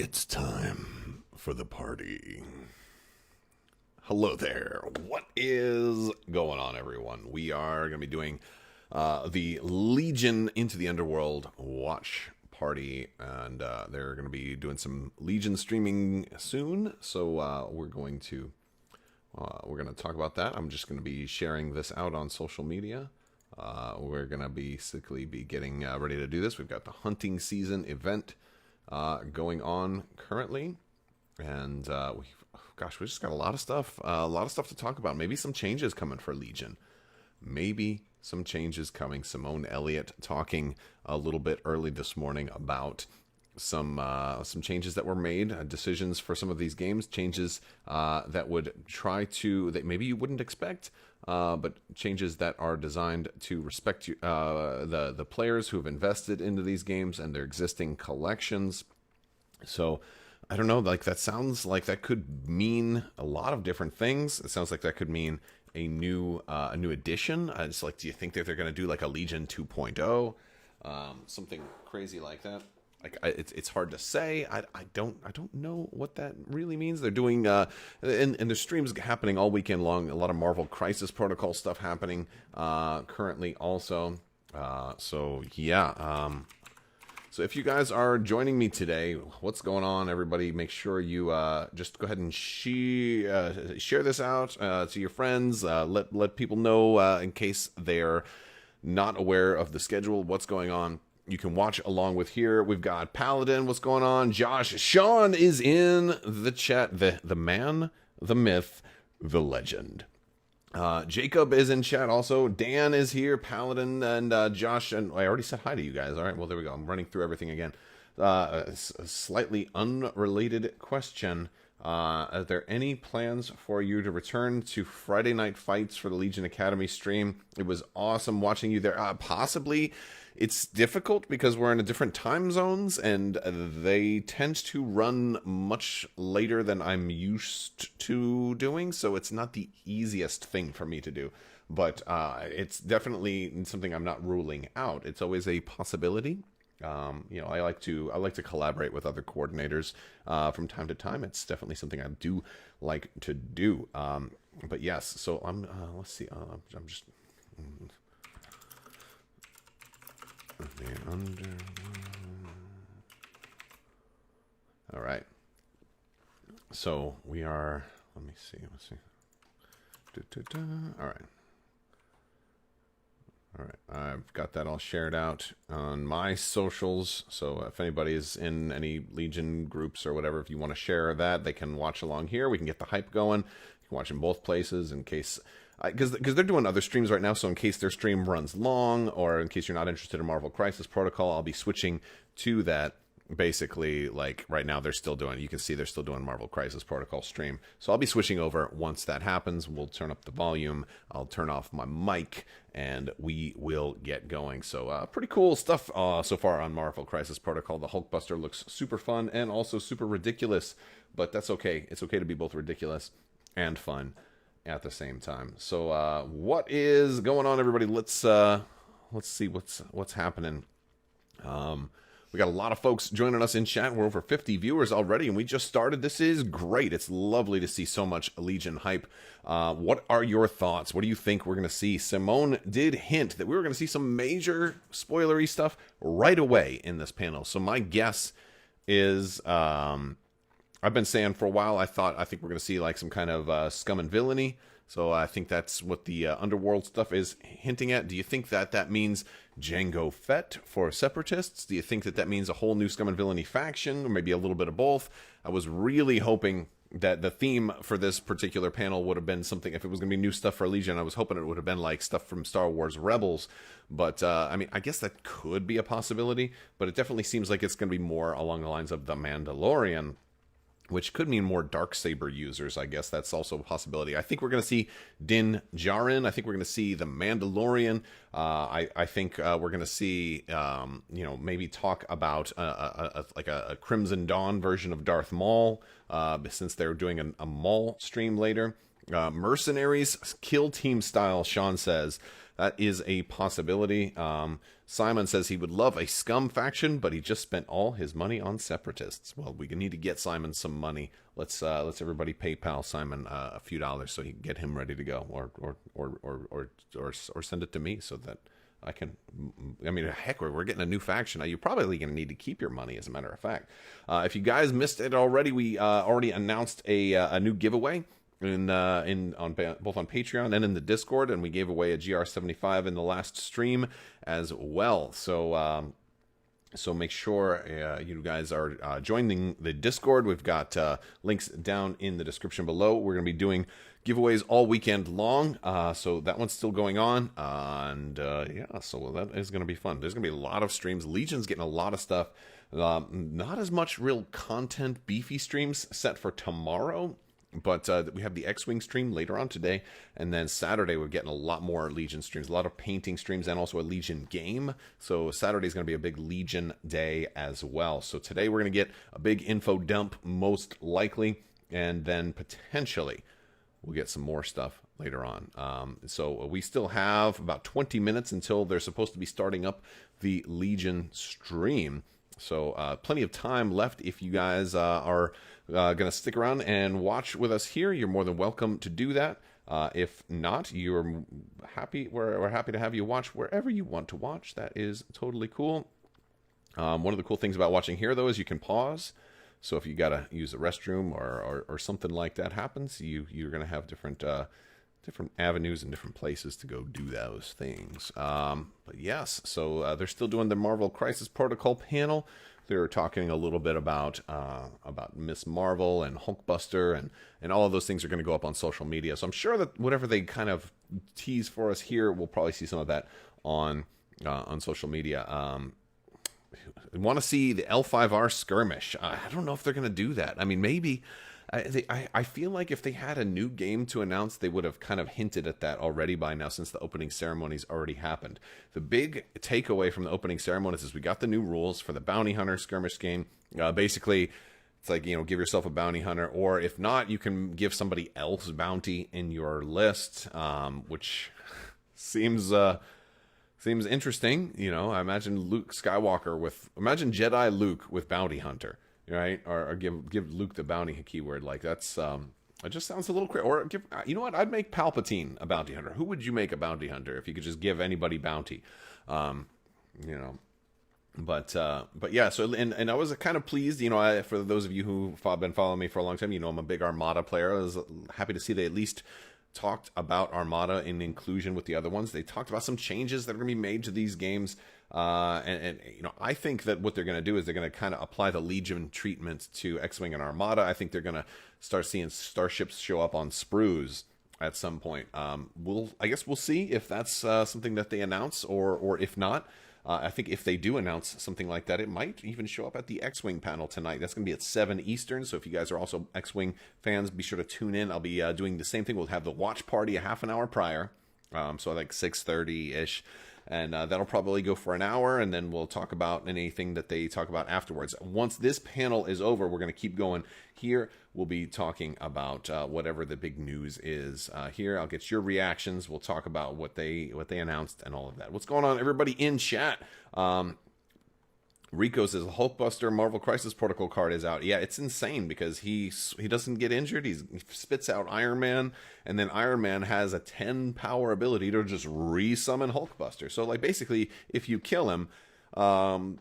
It's time for the party. Hello there. What is going on, everyone? We are going to be doing the Legion Into the Underworld watch party, and they're going to be doing some Legion streaming soon. So we're going to talk about that. I'm just going to be sharing this out on social media. We're going to basically be getting ready to do this. We've got the hunting season event going on currently, and we just got a lot of stuff to talk about. Maybe some changes coming for Legion. Maybe some changes coming. Simone Elliott talking a little bit early this morning about some changes that were made, decisions for some of these games, changes that would try to, that maybe you wouldn't expect, but changes that are designed to respect the players who have invested into these games and their existing collections. So I don't know, like that sounds like that could mean a lot of different things. It sounds like that could mean a new edition. It's like, do you think that they're going to do like a Legion 2.0, something crazy like that? Like it's hard to say. I don't know what that really means. They're doing and there's streams happening all weekend long. A lot of Marvel Crisis Protocol stuff happening currently also. So yeah. So if you guys are joining me today, what's going on, everybody? Make sure you just go ahead and share this out to your friends. Let people know in case they're not aware of the schedule, what's going on. You can watch along with here. We've got Paladin. What's going on? Josh. Sean is in the chat. The man, the myth, the legend. Jacob is in chat also. Dan is here. Paladin and Josh. And I already said hi to you guys. All right. Well, there we go. I'm running through everything again. A slightly unrelated question. Are there any plans for you to return to Friday Night Fights for the Legion Academy stream? It was awesome watching you there. Possibly. It's difficult because we're in a different time zones, and they tend to run much later than I'm used to doing, so it's not the easiest thing for me to do. But it's definitely something I'm not ruling out. It's always a possibility. I like to collaborate with other coordinators from time to time. It's definitely something I do like to do. But yes, so let's see. I'm just. All right. So we are. Let me see. All right. All right. I've got that all shared out on my socials. So if anybody is in any Legion groups or whatever, if you want to share that, they can watch along here. We can get the hype going. You can watch in both places in case. Because they're doing other streams right now, so in case their stream runs long, or in case you're not interested in Marvel Crisis Protocol, I'll be switching to that. Basically, like right now, they're still doing. You can see they're still doing Marvel Crisis Protocol stream, so I'll be switching over once that happens. We'll turn up the volume. I'll turn off my mic, and we will get going. So pretty cool stuff so far on Marvel Crisis Protocol. The Hulkbuster looks super fun and also super ridiculous, but that's okay. It's okay to be both ridiculous and fun at the same time. So what is going on, everybody? Let's see what's happening. We got a lot of folks joining us in chat. We're over 50 viewers already, and we just started. This is great. It's lovely to see so much Legion hype. What are your thoughts? What do you think we're going to see? Simone did hint that we were going to see some major spoilery stuff right away in this panel. So my guess is I've been saying for a while, I think we're going to see like some kind of scum and villainy. So I think that's what the Underworld stuff is hinting at. Do you think that means Jango Fett for Separatists? Do you think that means a whole new scum and villainy faction, or maybe a little bit of both? I was really hoping that the theme for this particular panel would have been something, if it was going to be new stuff for Legion, I was hoping it would have been like stuff from Star Wars Rebels. But, I mean, I guess that could be a possibility, but it definitely seems like it's going to be more along the lines of The Mandalorian, which could mean more Darksaber users. I guess that's also a possibility. I think we're going to see Din Djarin. I think we're going to see the Mandalorian. I think we're going to see, maybe talk about a Crimson Dawn version of Darth Maul, since they're doing a Maul stream later. Mercenaries, kill team style, Sean says. that is a possibility. Simon says he would love a scum faction, but he just spent all his money on separatists. Well, we need to get Simon some money. Let's everybody PayPal Simon a few dollars so he can get him ready to go, or send it to me so that I can. I mean, heck, we're getting a new faction. You're probably going to need to keep your money, as a matter of fact. If you guys missed it already, we already announced a new giveaway both on Patreon and in the Discord, and we gave away a GR75 in the last stream as well. So make sure you guys are joining the Discord. We've got links down in the description below. We're going to be doing giveaways all weekend long, so that one's still going on, so that is going to be fun. There's going to be a lot of streams. Legion's getting a lot of stuff. Not as much real content, beefy streams set for tomorrow, but we have the X-Wing stream later on today, and then Saturday we're getting a lot more Legion streams, a lot of painting streams, and also a Legion game. So Saturday is going to be a big Legion day as well. So today we're going to get a big info dump, most likely, and then potentially we'll get some more stuff later on. So we still have about 20 minutes until they're supposed to be starting up the Legion stream. So plenty of time left. If you guys are going to stick around and watch with us here, you're more than welcome to do that. If not, you're happy. We're happy to have you watch wherever you want to watch. That is totally cool. One of the cool things about watching here, though, is you can pause. So if you got to use the restroom or something like that happens, you're going to have different avenues and different places to go do those things. But yes, so they're still doing the Marvel Crisis Protocol panel. They're talking a little bit about Miss Marvel and Hulkbuster, and all of those things are going to go up on social media. So I'm sure that whatever they kind of tease for us here, we'll probably see some of that on social media. I want to see the L5R Skirmish. I don't know if they're going to do that. I mean, maybe. I feel like if they had a new game to announce, they would have kind of hinted at that already by now, since the opening ceremonies already happened. The big takeaway from the opening ceremonies is we got the new rules for the Bounty Hunter Skirmish game. Basically, it's like, give yourself a bounty hunter, or if not, you can give somebody else bounty in your list, which seems interesting. I imagine imagine Jedi Luke with bounty hunter. Right, or give Luke the bounty keyword. Like that's it just sounds a little crazy. Or you know what? I'd make Palpatine a bounty hunter. Who would you make a bounty hunter if you could just give anybody bounty? But yeah. So and I was kind of pleased. For those of you who've been following me for a long time, I'm a big Armada player. I was happy to see they at least talked about Armada in inclusion with the other ones. They talked about some changes that are going to be made to these games. I think that what they're going to do is they're going to kind of apply the Legion treatment to X-Wing and Armada. I think they're going to start seeing starships show up on sprues at some point. I guess we'll see if that's something that they announce, or if not. I think if they do announce something like that, it might even show up at the X-Wing panel tonight. That's going to be at 7 Eastern, so if you guys are also X-Wing fans, be sure to tune in. I'll be doing the same thing. We'll have the watch party a half an hour prior, so like 6:30-ish. And that'll probably go for an hour, and then we'll talk about anything that they talk about afterwards. Once this panel is over, we're going to keep going. Here, we'll be talking about whatever the big news is. Here, I'll get your reactions. We'll talk about what they announced and all of that. What's going on, everybody in chat? Rico says Hulkbuster Marvel Crisis Protocol card is out. Yeah, it's insane because he doesn't get injured. He spits out Iron Man, and then Iron Man has a 10 power ability to just re-summon Hulkbuster. So like basically, if you kill him,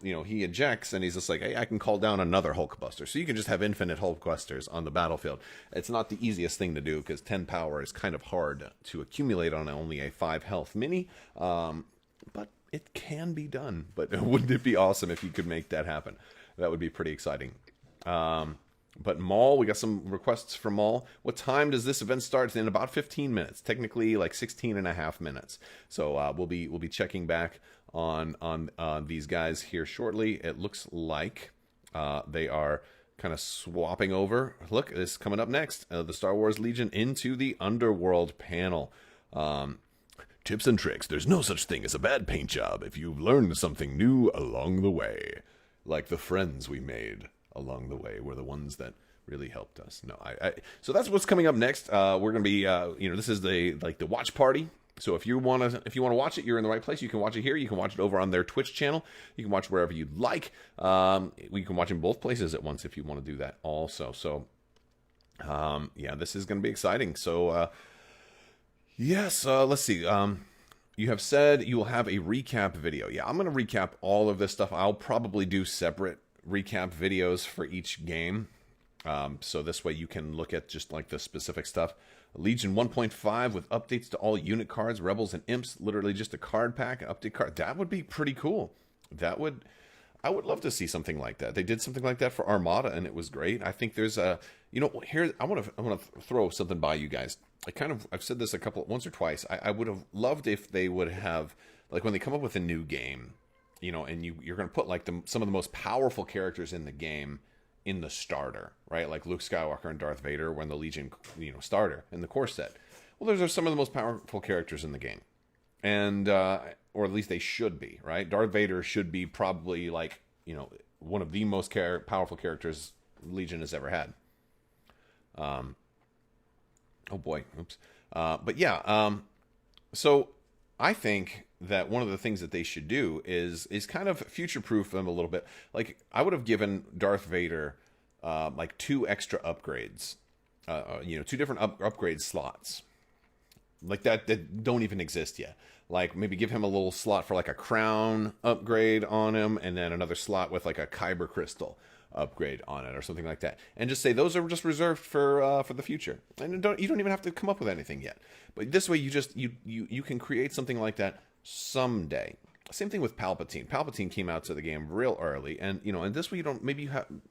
he ejects and he's just like, hey, I can call down another Hulkbuster. So you can just have infinite Hulkbusters on the battlefield. It's not the easiest thing to do because 10 power is kind of hard to accumulate on only a 5 health mini. But it can be done. But wouldn't it be awesome if you could make that happen? That would be pretty exciting. But Maul, we got some requests from Maul. What time does this event start? It's in about 15 minutes. Technically, like 16 and a half minutes. So we'll be checking back on these guys here shortly. It looks like they are kind of swapping over. Look, this is coming up next. The Star Wars Legion into the Underworld panel. Tips and tricks. There's no such thing as a bad paint job if you've learned something new along the way. Like the friends we made along the way were the ones that really helped us. No, so that's what's coming up next. We're going to be, this is the watch party So if you want to watch it, you're in the right place. You can watch it here. You can watch it over on their Twitch channel. You can watch wherever you'd like. You can watch in both places at once if you want to do that also. So yeah, this is going to be exciting. So yes, let's see. You have said you will have a recap video. Yeah, I'm going to recap all of this stuff. I'll probably do separate recap videos for each game. So this way you can look at just like the specific stuff. Legion 1.5 with updates to all unit cards, rebels and imps, literally just a card pack, update card. That would be pretty cool. I would love to see something like that. They did something like that for Armada and it was great. I think there's a, here, I want to throw something by you guys. I've said this once or twice. I would have loved if they would have, like when they come up with a new game, and you're going to put like some of the most powerful characters in the game in the starter, right? Like Luke Skywalker and Darth Vader when the Legion, starter in the core set. Well, those are some of the most powerful characters in the game. And, or at least they should be, right? Darth Vader should be probably like, one of the most powerful characters Legion has ever had. Oh boy, oops. But yeah, so I think that one of the things that they should do is kind of future-proof them a little bit. Like, I would have given Darth Vader, like 2 extra upgrades. 2 different upgrade slots. Like that don't even exist yet. Like, maybe give him a little slot for like a crown upgrade on him, and then another slot with like a Kyber crystal upgrade on it or something like that, and just say those are just reserved for the future, and you don't even have to come up with anything yet. But this way you can create something like that someday. Same thing with Palpatine. Palpatine came out to the game real early, and and this way you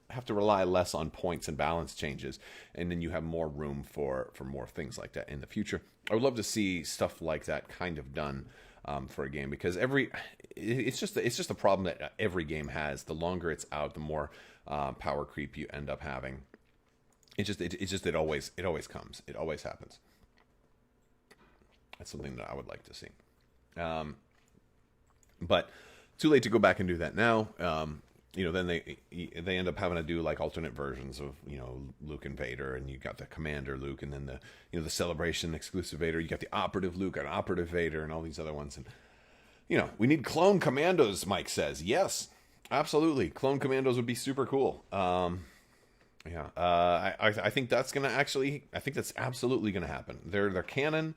have to rely less on points and balance changes, and then you have more room for more things like that in the future. I would love to see stuff like that kind of done for a game, because it's just a problem that every game has. The longer it's out, the more power creep you end up having. It always comes. It always happens. That's something that I would like to see. But too late to go back and do that now. Then they end up having to do like alternate versions of Luke and Vader, and you got the Commander Luke, and then the Celebration exclusive Vader. You got the Operative Luke and Operative Vader, and all these other ones. And we need clone commandos. Mike says yes, absolutely. Clone commandos would be super cool. Yeah, I think that's gonna I think that's absolutely gonna happen. They're canon.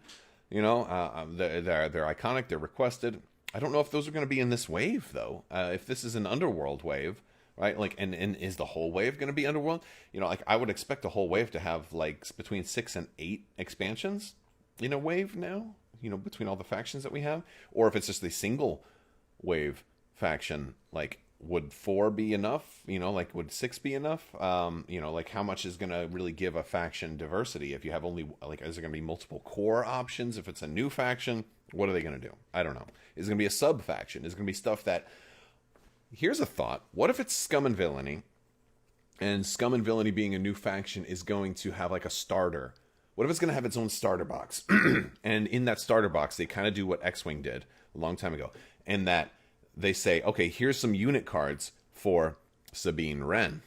They're iconic. They're requested. I don't know if those are going to be in this wave, though. If this is an Underworld wave, right? Like, and is the whole wave going to be Underworld? Like I would expect the whole wave to have like between 6 and 8 expansions in a wave now. Between all the factions that we have, or if it's just a single wave faction, like would 4 be enough? Like would 6 be enough? Like how much is going to really give a faction diversity if you have only like, is there going to be multiple core options? If it's a new faction, what are they going to do? I don't know. Is it going to be a sub faction? Is it going to be stuff that? Here's a thought. What if it's Scum and Villainy, and Scum and Villainy being a new faction is going to have like a starter? What if it's going to have its own starter box? And in that starter box, they kind of do what X-Wing did a long time ago, and that they say, okay, here's some unit cards for Sabine Wren.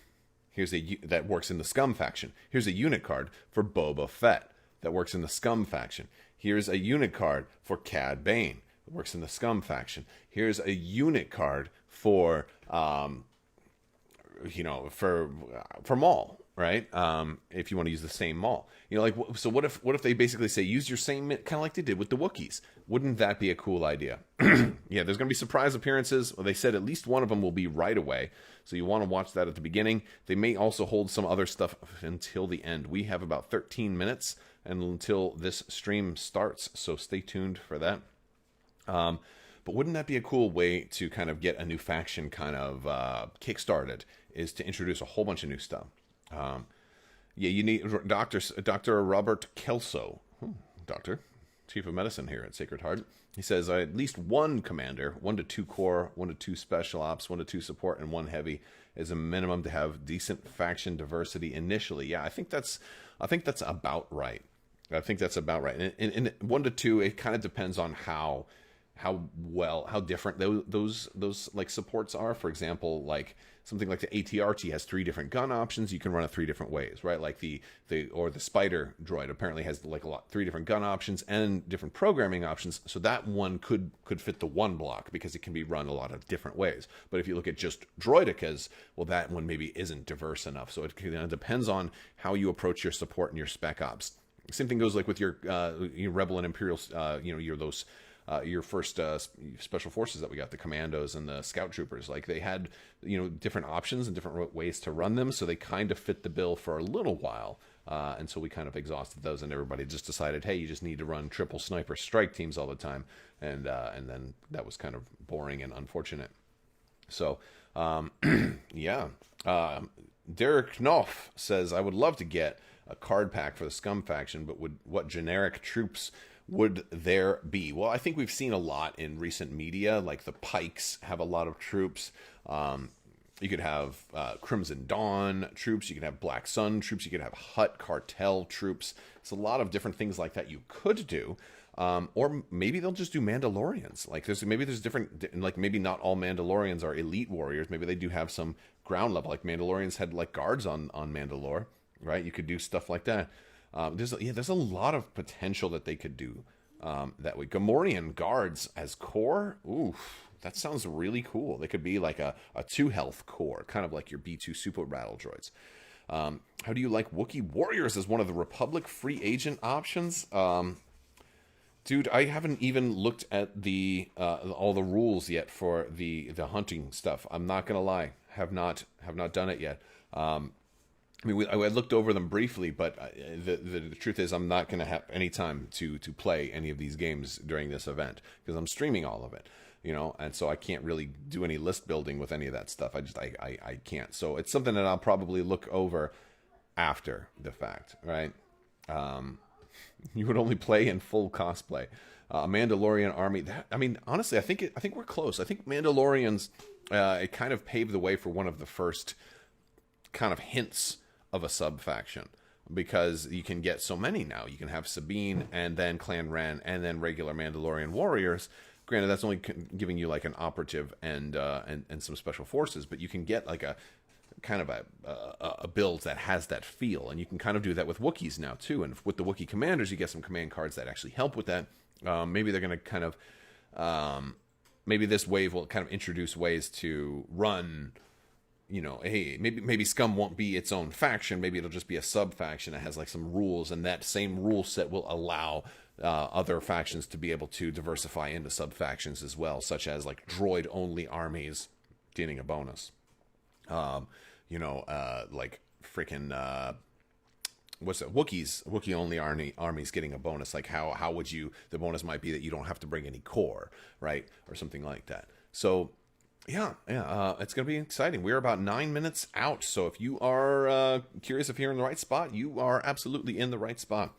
That works in the Scum faction. Here's a unit card for Boba Fett that works in the Scum faction. Here's a unit card for Cad Bane that works in the Scum faction. Here's a unit card for for Maul, right? If you want to use the same Maul, so what if they basically say use your same, kind of like they did with the Wookiees? Wouldn't that be a cool idea? Yeah, there's going to be surprise appearances. Well, they said at least one of them will be right away, so you want to watch that at the beginning. They may also hold some other stuff until the end. We have about 13 minutes until this stream starts, so stay tuned for that. But wouldn't that be a cool way to kind of get a new faction kind of kick-started, is to introduce a whole bunch of new stuff. Yeah, you need Dr. Robert Kelso, Doctor, Chief of Medicine here at Sacred Heart. He says at least one commander, 1 to 2 core, 1 to 2 special ops, 1 to 2 support, and 1 heavy is a minimum to have decent faction diversity initially. Yeah, I think that's about right. I think that's about right. And 1 to 2, it kind of depends on how different those like supports are. For example, like something like the ATRT has 3 different gun options. You can run it 3 different ways, right? Like the Spider droid apparently has like 3 different gun options and different programming options. So that one could fit the one block because it can be run a lot of different ways. But if you look at just droidicas, well, that one maybe isn't diverse enough. So it depends on how you approach your support and your spec ops. Same thing goes like with your Rebel and Imperial, your first special forces that we got, the commandos and the scout troopers. Like they had, different options and different ways to run them. So they kind of fit the bill for a little while. And so we kind of exhausted those, and everybody just decided, hey, you just need to run triple sniper strike teams all the time. And then that was kind of boring and unfortunate. So, yeah. Derek Knopf says, I would love to get a card pack for the Scum faction, but what generic troops would there be? Well, I think we've seen a lot in recent media, like the Pikes have a lot of troops. You could have Crimson Dawn troops. You could have Black Sun troops. You could have Hutt Cartel troops. It's a lot of different things like that you could do. Or maybe they'll just do Mandalorians. Like maybe there's different, like maybe not all Mandalorians are elite warriors. Maybe they do have some ground level. Like Mandalorians had like guards on Mandalore, right? You could do stuff like that. There's a lot of potential that they could do that way. Gamorrean guards as core, oof, that sounds really cool. They could be like a 2 health core, kind of like your B2 super battle droids. How do you like Wookie Warriors as one of the Republic free agent options? Dude, I haven't even looked at the all the rules yet for the hunting stuff. I'm not gonna lie, have not done it yet. I mean, I looked over them briefly, but the truth is I'm not going to have any time to play any of these games during this event because I'm streaming all of it, and so I can't really do any list building with any of that stuff. I can't. So it's something that I'll probably look over after the fact, right? You would only play in full cosplay. Mandalorian army. Honestly, I think we're close. I think Mandalorians, it kind of paved the way for one of the first kind of hints of a sub faction, because you can get so many now. You can have Sabine and then Clan Ren and then regular Mandalorian warriors. Granted, that's only giving you like an operative and some special forces, but you can get like a kind of a build that has that feel, and you can kind of do that with Wookiees now too. And with the Wookiee commanders, you get some command cards that actually help with that. Maybe they're going to kind of maybe this wave will kind of introduce ways to run. Hey, maybe Scum won't be its own faction. Maybe it'll just be a sub faction that has like some rules, and that same rule set will allow other factions to be able to diversify into sub factions as well, such as like droid only armies getting a bonus. Like freaking what's it? Wookie only armies getting a bonus. Like how would you? The bonus might be that you don't have to bring any core, right, or something like that. So. Yeah, it's going to be exciting. We're about 9 minutes out, so if you are curious if you're in the right spot, you are absolutely in the right spot.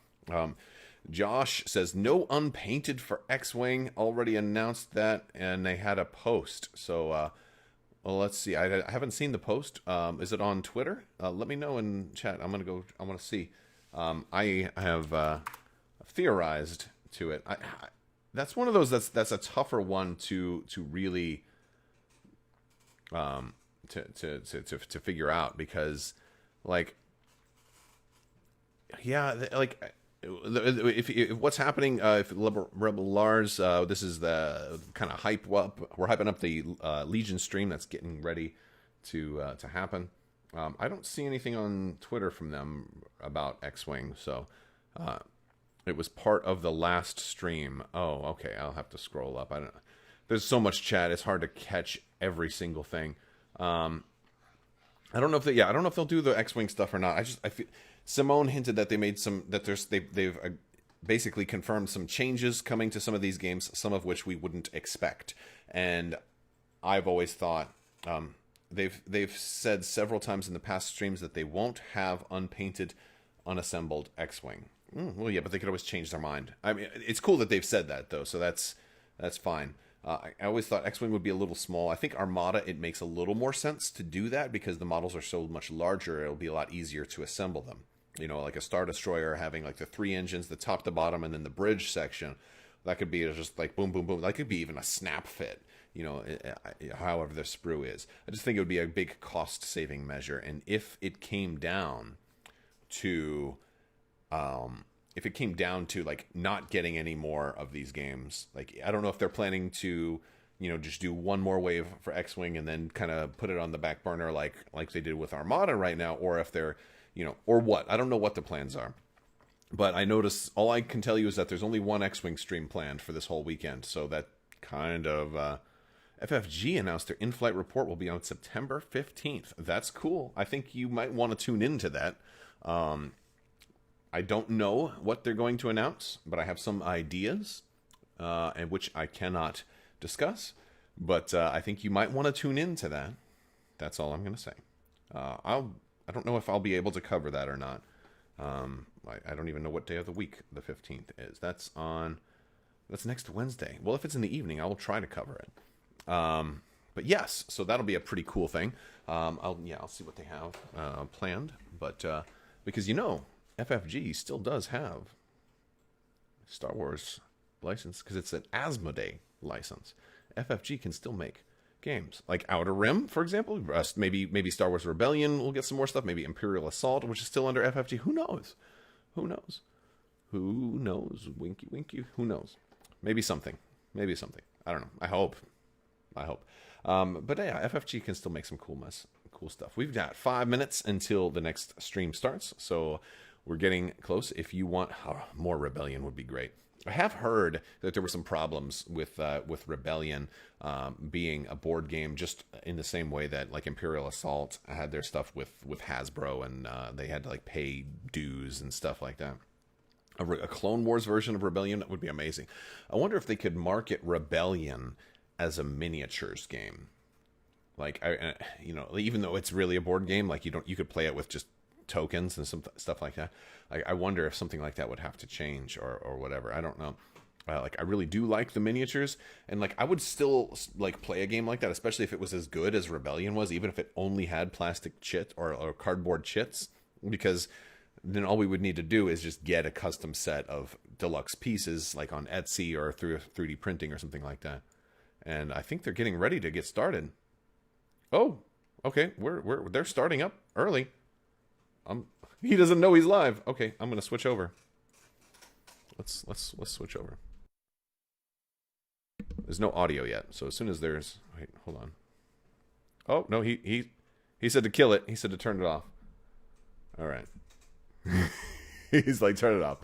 Josh says, no unpainted for X-Wing. Already announced that, and they had a post. So, well, let's see. I haven't seen the post. Is it on Twitter? Let me know in chat. I want to see. I have theorized to it. That's one of those that's a tougher one to really... to figure out, because like if what's happening if Rebel Lars, this is the kind of hype up, we're hyping up the Legion stream that's getting ready to happen. I don't see anything on Twitter from them about X-Wing, so it was part of the last stream. Oh, okay, I'll have to scroll up. There's so much chat, it's hard to catch every single thing. I don't know if I don't know if they'll do the X-Wing stuff or not. I feel Simone hinted that they've basically confirmed some changes coming to some of these games, some of which we wouldn't expect. And I've always thought they've said several times in the past streams that they won't have unpainted, unassembled X-Wing. Well, yeah, but they could always change their mind. I mean, it's cool that they've said that though, so that's fine. I always thought X-Wing would be a little small. I think Armada, it makes a little more sense to do that because the models are so much larger. It'll be a lot easier to assemble them. Like a Star Destroyer having like the 3 engines, the top to bottom, and then the bridge section. That could be just like boom, boom, boom. That could be even a snap fit, you know, however the sprue is. I just think it would be a big cost-saving measure. And if it came down to, like not getting any more of these games, like I don't know if they're planning to, you know, just do one more wave for X-Wing and then kind of put it on the back burner like they did with Armada right now, or if they're, you know, or what. I don't know what the plans are. But I noticed, all I can tell you is that there's only one X-Wing stream planned for this whole weekend. So that kind of... FFG announced their in-flight report will be on September 15th. That's cool. I think you might want to tune into that. I don't know what they're going to announce, but I have some ideas, and which I cannot discuss. But I think you might want to tune into that. That's all I'm going to say. I don't know if I'll be able to cover that or not. I don't even know what day of the week the 15th is. That's next Wednesday. Well, if it's in the evening, I will try to cover it. But yes, so that'll be a pretty cool thing. I'll see what they have planned. But because, you know, FFG still does have Star Wars license because it's an Asmodee license. FFG can still make games like Outer Rim, for example. Maybe Star Wars Rebellion will get some more stuff. Maybe Imperial Assault, which is still under FFG. Who knows? Who knows? Who knows? Winky, winky. Who knows? Maybe something. Maybe something. I don't know. I hope. But yeah, FFG can still make some cool stuff. We've got 5 minutes until the next stream starts, so we're getting close. If you want more Rebellion, would be great. I have heard that there were some problems with Rebellion being a board game, just in the same way that like Imperial Assault had their stuff with Hasbro, and they had to like pay dues and stuff like that. A Clone Wars version of Rebellion would be amazing. I wonder if they could market Rebellion as a miniatures game. Like, you know, even though it's really a board game, like you could play it with just tokens and some stuff like that. Like, I wonder if something like that would have to change or whatever. I don't know. Like, I really do like the miniatures, and like I would still like play a game like that, especially if it was as good as Rebellion was, even if it only had plastic chit or cardboard chits, because then all we would need to do is just get a custom set of deluxe pieces, like on Etsy or through 3D printing or something like that. And I think they're getting ready to get started. Oh, okay. They're starting up early. He doesn't know he's live. Okay, I'm gonna switch over. Let's switch over. There's no audio yet, so as soon as there's, wait, hold on. Oh no, he said to kill it. He said to turn it off. All right. He's like, turn it off.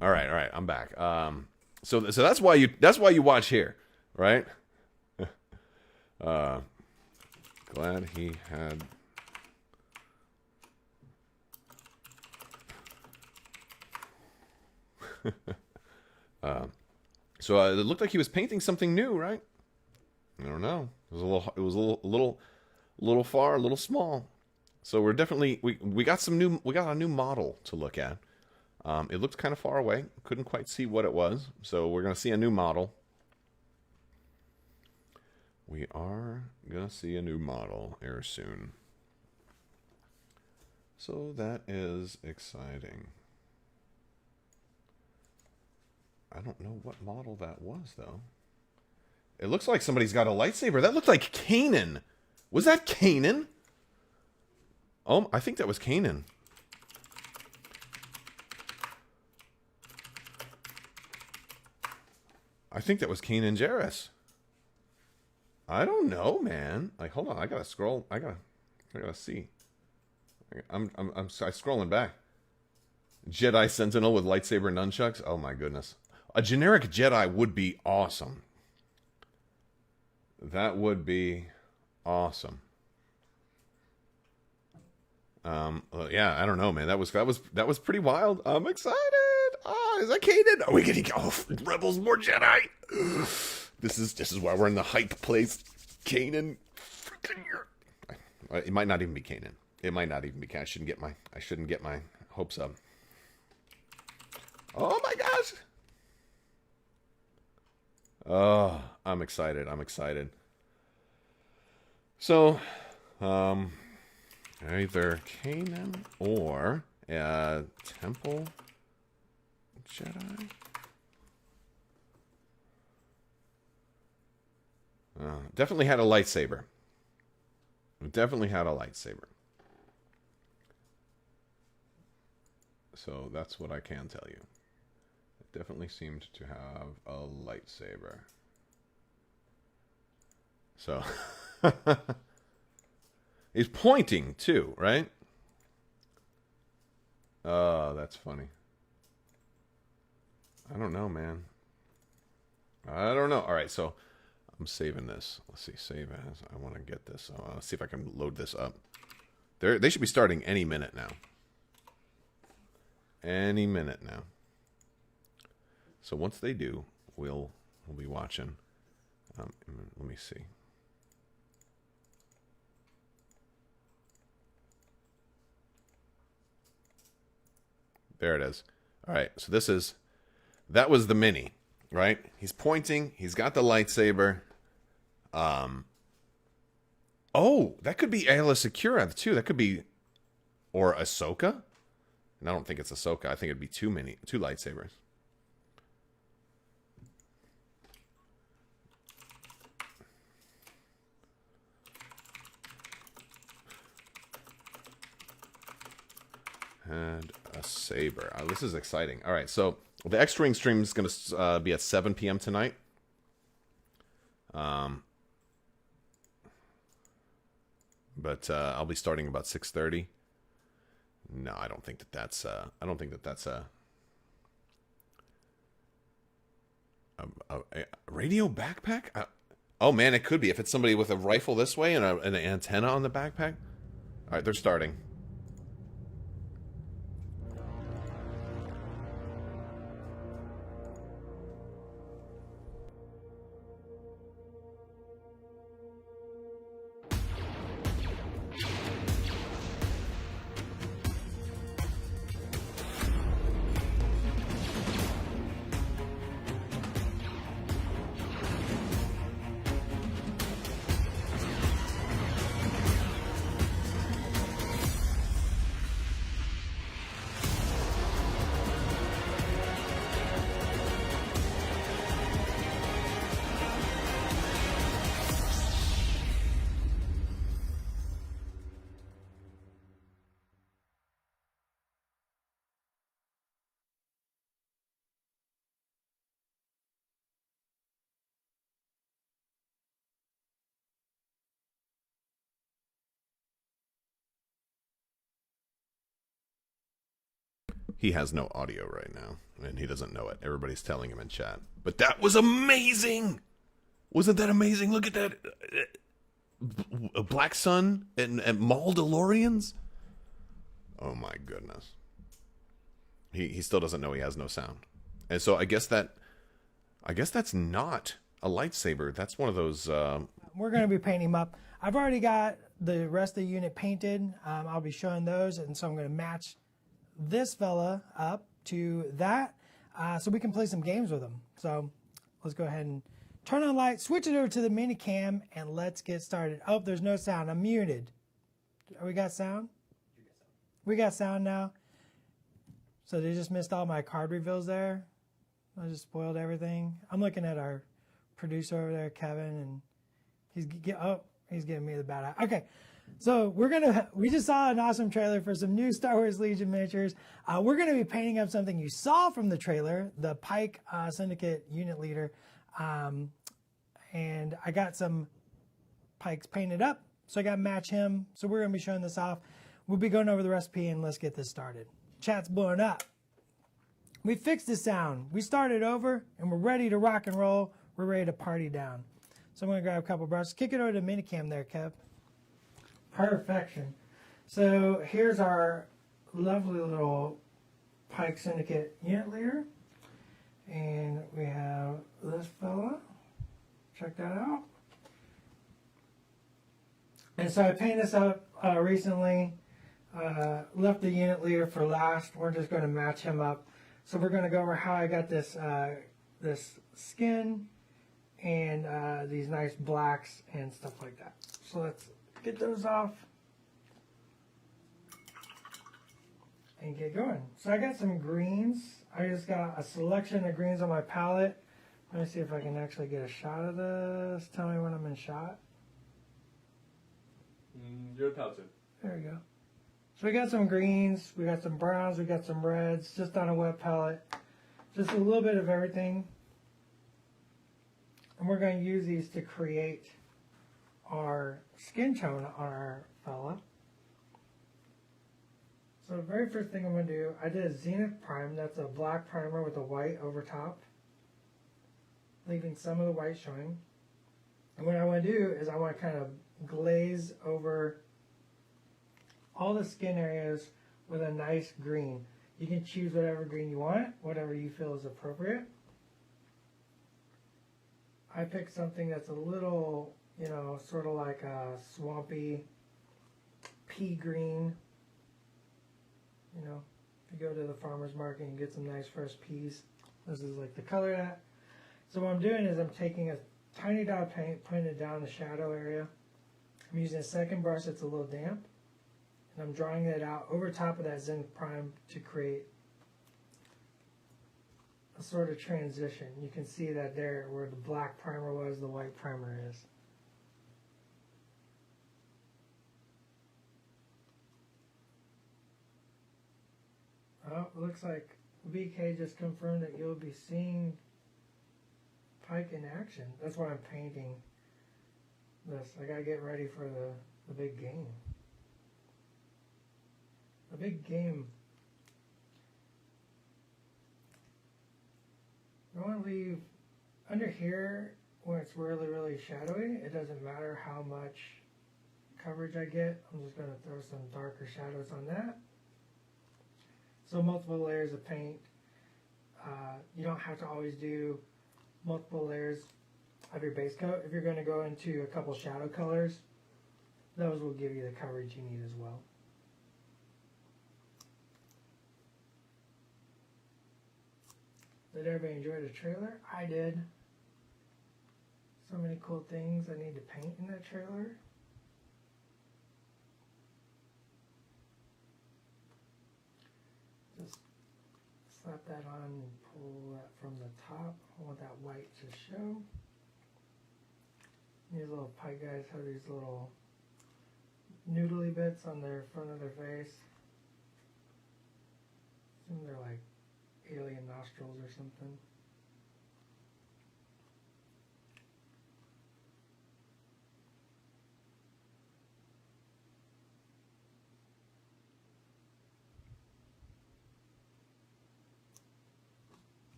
All right, I'm back. So that's why you watch here, right? Glad he had. So it looked like he was painting something new, right? I don't know. It was a little far, a little small. So we're definitely we got a new model to look at. It looked kind of far away. Couldn't quite see what it was. So we're going to see a new model. We are going to see a new model here soon. So that is exciting. I don't know what model that was, though. It looks like somebody's got a lightsaber. That looked like Kanan. Was that Kanan? Oh, I think that was Kanan. I think that was Kanan Jarrus. I don't know, man. Like, hold on, I gotta scroll. I gotta see. I'm scrolling back. Jedi Sentinel with lightsaber nunchucks. Oh my goodness. A generic Jedi would be awesome. That would be awesome. Yeah, I don't know, man. That was pretty wild. I'm excited. Oh, is that Kanan? Are we getting Rebels more Jedi? This is why we're in the hype place. Kanan. It might not even be Kanan. It might not even be Kanan. I shouldn't get my hopes up. Oh my gosh. Oh, I'm excited. So, either Kanan or Temple Jedi. Definitely had a lightsaber. Definitely had a lightsaber. So that's what I can tell you. It definitely seemed to have a lightsaber. So he's pointing too, right? Oh, that's funny. I don't know, man. I don't know. All right, so I'm saving this. Let's see, save as. I want to get this. Let's see if I can load this up. They should be starting any minute now. Any minute now. So once they do, we'll be watching. Let me see. There it is. All right, so that was the mini, right? He's pointing. He's got the lightsaber. Oh, that could be Ayla Secura too. That could be, or Ahsoka. And I don't think it's Ahsoka. I think it'd be two lightsabers. And a saber. Oh, this is exciting. All right, so the X-Wing stream is going to be at 7 p.m. tonight. But I'll be starting about 6:30. No, I don't think that's a radio backpack. Oh man, it could be if it's somebody with a rifle this way and an antenna on the backpack. All right, they're starting. He has no audio right now, and he doesn't know it. Everybody's telling him in chat. But that was amazing! Wasn't that amazing? Look at that. Black Sun and Maul DeLoreans? Oh my goodness. He still doesn't know he has no sound. And so I guess that's not a lightsaber. That's one of those... We're going to be painting him up. I've already got the rest of the unit painted. I'll be showing those, and so I'm going to match this fella up to that so we can play some games with him. So let's go ahead and turn on light, switch it over to the mini cam, and let's get started. Oh, there's no sound. I'm muted. We got sound? We got sound now. So they just missed all my card reveals there. I just spoiled everything. I'm looking at our producer over there, Kevin, and he's giving me the bad eye. Okay. So we just saw an awesome trailer for some new Star Wars Legion miniatures. We're going to be painting up something you saw from the trailer, the Pike Syndicate unit leader. And I got some Pikes painted up, so I got to match him. So we're going to be showing this off. We'll be going over the recipe, and let's get this started. Chat's blowing up. We fixed the sound. We started over, and we're ready to rock and roll. We're ready to party down. So I'm going to grab a couple brushes. Kick it over to Minicam there, Kev. Perfection. So here's our lovely little Pike Syndicate unit leader. And we have this fella. Check that out. And so I painted this up recently. Left the unit leader for last. We're just going to match him up. So we're going to go over how I got this this skin and these nice blacks and stuff like that. So let's get those off and get going. So I got some greens. I just got a selection of greens on my palette. Let me see if I can actually get a shot of this. Tell me when I'm in shot. You're about to. There we go. So we got some greens, we got some browns, we got some reds, just on a wet palette. Just a little bit of everything. And we're going to use these to create our skin tone on our fella. So the very first thing I'm going to do, I did a Zenith Prime. That's a black primer with a white over top, leaving some of the white showing. And what I want to do is I want to kind of glaze over all the skin areas with a nice green. You can choose whatever green you want, whatever you feel is appropriate. I picked something that's a little, you know, sort of like a swampy pea green. You know, if you go to the farmer's market and get some nice fresh peas, this is like the color of that. So what I'm doing is I'm taking a tiny dot of paint, putting it down the shadow area. I'm using a second brush that's a little damp, and I'm drawing it out over top of that Zenith Prime to create a sort of transition. You can see that there where the black primer was, the white primer is. Oh, it looks like BK just confirmed that you'll be seeing Pike in action. That's why I'm painting this. I gotta get ready for the big game. The big game. I want to leave under here where it's really, really shadowy. It doesn't matter how much coverage I get. I'm just going to throw some darker shadows on that. So multiple layers of paint. You don't have to always do multiple layers of your base coat. If you're going to go into a couple shadow colors, those will give you the coverage you need as well. Did everybody enjoy the trailer? I did. So many cool things I need to paint in that trailer. Just slap that on and pull that from the top. I want that white to show. These little pike guys have these little noodly bits on their front of their face. I assume they're like alien nostrils or something.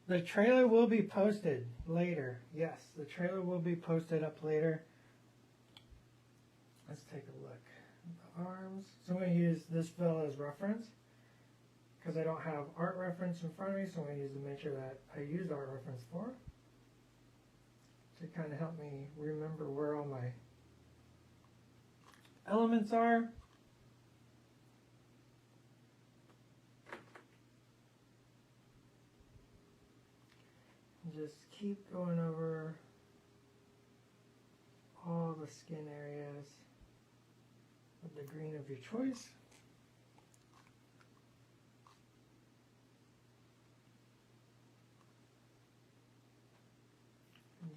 The trailer will be posted later. Yes, the trailer will be posted up later. Let's take a look. The arms. So I'm going to use this bill as reference, because I don't have art reference in front of me, so I'm going to use the picture that I used art reference for to kind of help me remember where all my elements are. And just keep going over all the skin areas with the green of your choice.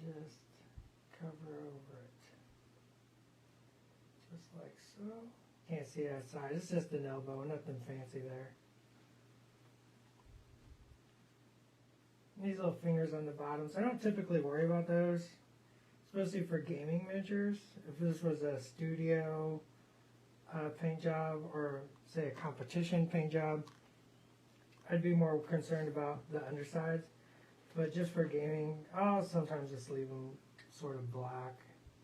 Just cover over it, just like so. Can't see that side, it's just an elbow, nothing fancy there. These little fingers on the bottom, so I don't typically worry about those, especially for gaming miniatures. If this was a studio paint job, or say a competition paint job, I'd be more concerned about the undersides. But just for gaming, I'll sometimes just leave them sort of black.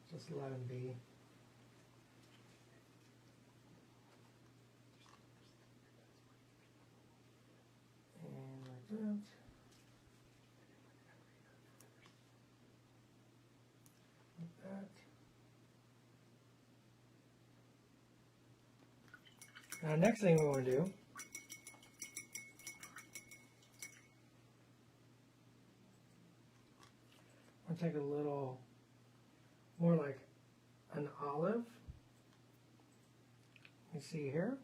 Just let them be. And like that. Like that. Now, next thing we want to do, I'll take a little more like an olive. You see here.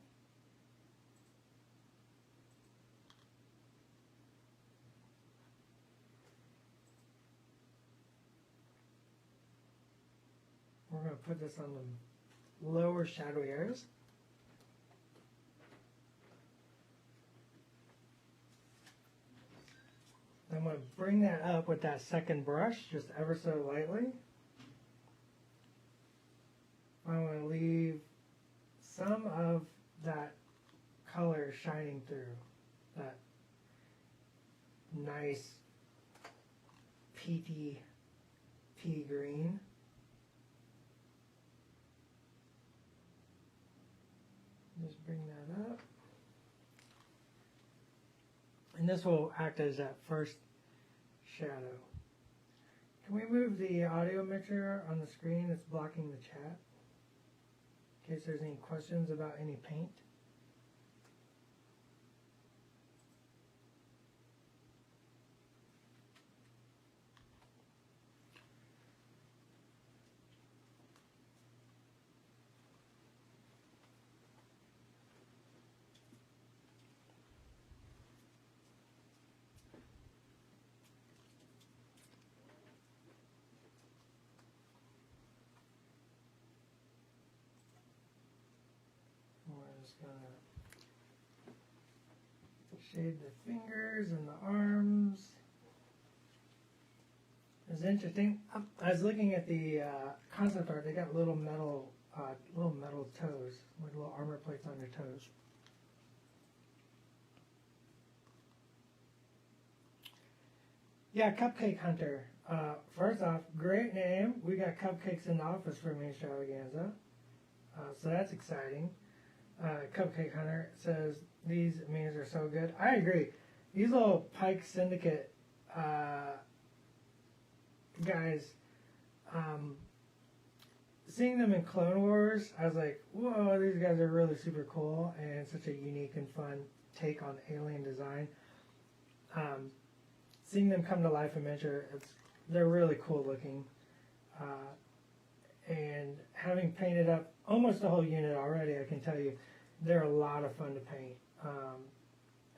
we're going to put this on the lower shadowy areas. I'm going to bring that up with that second brush, just ever so lightly. I'm going to leave some of that color shining through, that nice peaty pea green. Just bring that up. And this will act as that first shadow. Can we move the audio mixer on the screen? It's blocking the chat. In case there's any questions about any paint. Just gonna shade the fingers and the arms. It's interesting. I was looking at the concept art. They got little metal toes, like little armor plates on their toes. Yeah, Cupcake Hunter. First off, great name. We got cupcakes in the office for me in Stravaganza, so that's exciting. Cupcake Hunter says, these memes are so good. I agree. These little Pike Syndicate guys, seeing them in Clone Wars, I was like, whoa, these guys are really super cool and such a unique and fun take on alien design. Seeing them come to life in miniature, they're really cool looking. And having painted up almost the whole unit already, I can tell you, they're a lot of fun to paint.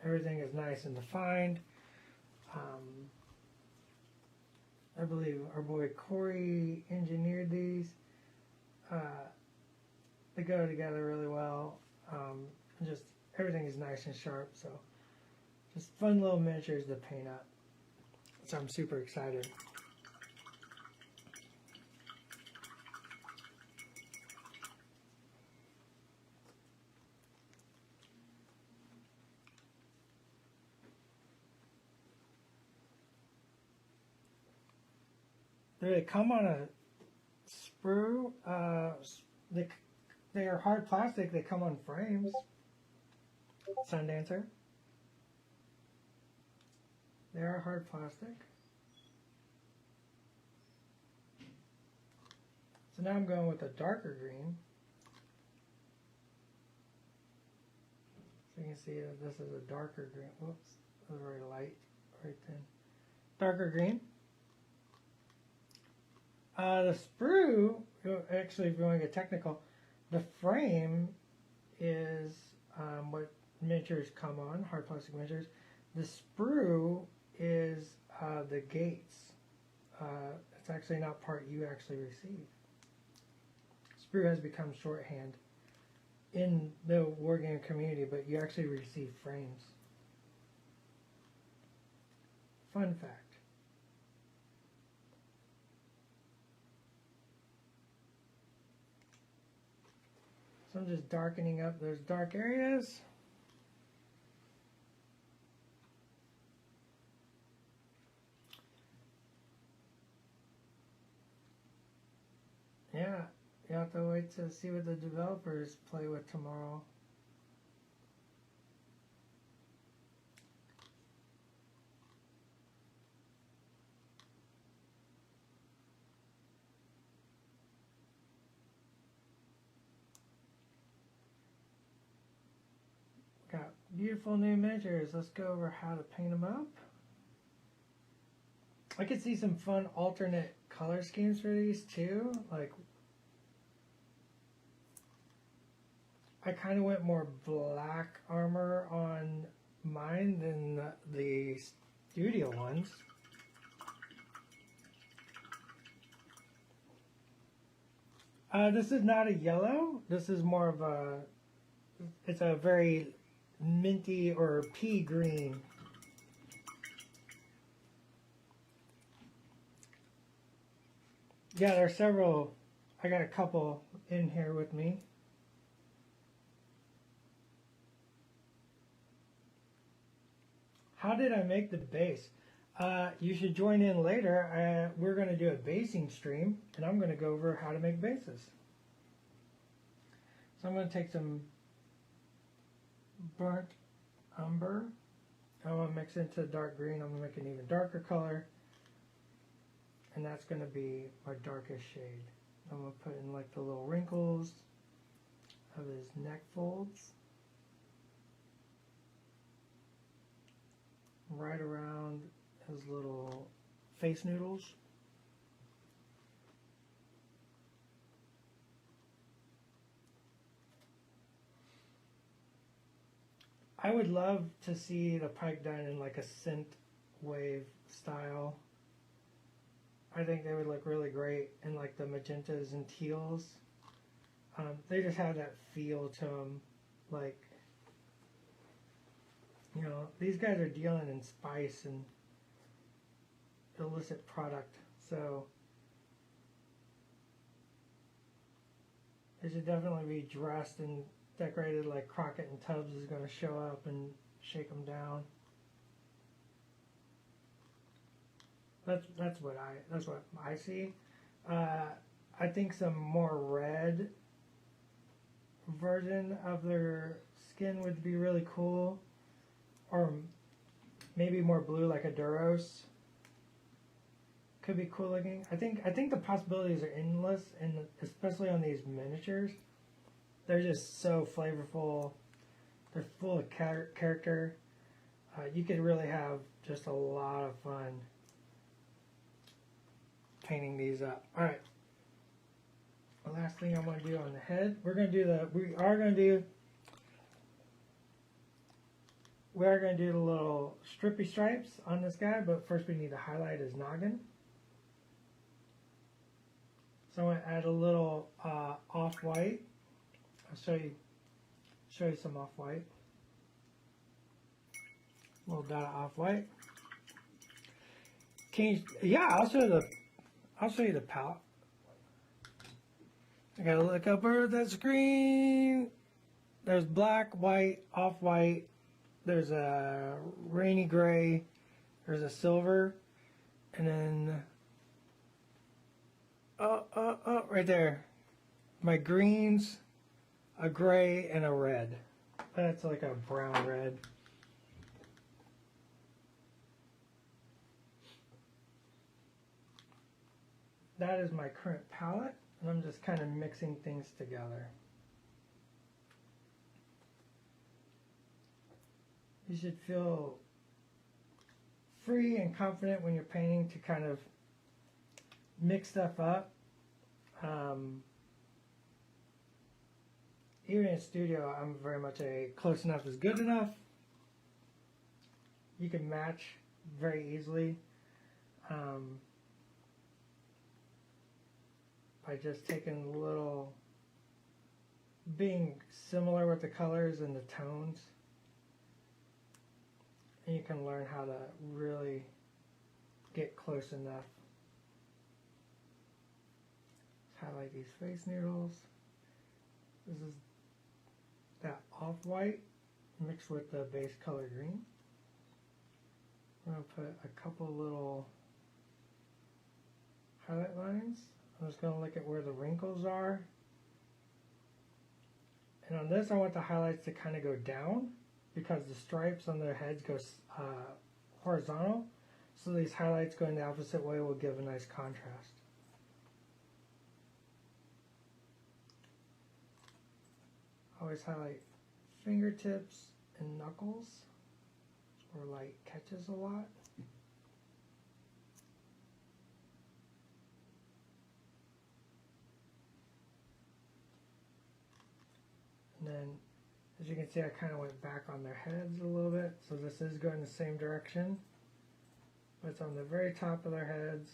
Everything is nice and defined. I believe our boy Corey engineered these. They go together really well. Just everything is nice and sharp, so just fun little miniatures to paint up. So I'm super excited. They come on a sprue. They are hard plastic. They come on frames. Sundancer. They are hard plastic. So now I'm going with a darker green. So you can see that this is a darker green. Whoops, that was very light, very thin. Darker green. The sprue, actually if you want to get technical, the frame is what miniatures come on, hard plastic miniatures. The sprue is the gates. It's actually not part you actually receive. Sprue has become shorthand in the wargame community, but you actually receive frames. Fun fact. So I'm just darkening up those dark areas. Yeah, you have to wait to see what the developers play with tomorrow. Got beautiful new miniatures. Let's go over how to paint them up. I could see some fun alternate color schemes for these too. Like, I kind of went more black armor on mine than the studio ones. This is not a yellow. This is more of a, it's a very minty or pea green. Yeah, there are several. I got a couple in here with me. How did I make the base? You should join in later. We're going to do a basing stream, and I'm going to go over how to make bases. So I'm going to take some burnt umber. I'm going to mix into dark green. I'm going to make an even darker color. And that's going to be my darkest shade. I'm going to put in like the little wrinkles of his neck folds. Right around his little face noodles. I would love to see the pike done in like a synth wave style. I think they would look really great in like the magentas and teals. They just have that feel to them, like, you know, these guys are dealing in spice and illicit product, so they should definitely be dressed and decorated like Crockett and Tubbs is going to show up and shake them down. That's what I see. I think some more red version of their skin would be really cool, or maybe more blue like a Duros. Could be cool looking. I think the possibilities are endless, and especially on these miniatures, they're just so flavorful. They're full of character. You could really have just a lot of fun painting these up. All right. The last thing I'm going to do on the head, we are going to do the little strippy stripes on this guy, but first we need to highlight his noggin. So I'm going to add a little off-white. I'll show you some off-white. A little dot of off-white. I'll show you the palette. I gotta look up over that screen. There's black, white, off-white. There's a rainy gray. There's a silver, and then right there, my greens, a gray, and a red. That's like a brown red. That is my current palette, and I'm just kind of mixing things together. You should feel free and confident when you're painting to kind of mix stuff up. Even in studio, I'm very much a close enough is good enough. You can match very easily by just taking a little, being similar with the colors and the tones. And you can learn how to really get close enough. Let's highlight these face noodles. This is that off-white mixed with the base color green. I'm going to put a couple little highlight lines. I'm just going to look at where the wrinkles are. And on this, I want the highlights to kind of go down, because the stripes on their heads go horizontal, so these highlights going the opposite way will give a nice contrast. Always highlight fingertips and knuckles, where light catches a lot. And then, as you can see, I kind of went back on their heads a little bit, so this is going the same direction, but it's on the very top of their heads.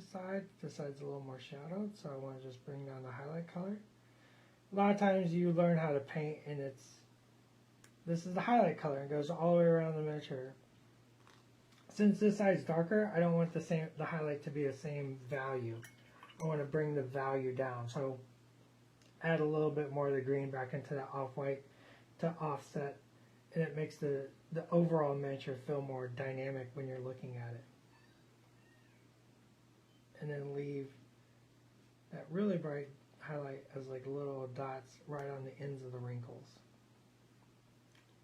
this side. This side's a little more shadowed, so I want to just bring down the highlight color. A lot of times you learn how to paint and this is the highlight color and goes all the way around the miniature. Since this side's darker, I don't want the highlight to be the same value. I want to bring the value down. So add a little bit more of the green back into that off-white to offset, and it makes the overall miniature feel more dynamic when you're looking at it. And then leave that really bright highlight as like little dots right on the ends of the wrinkles.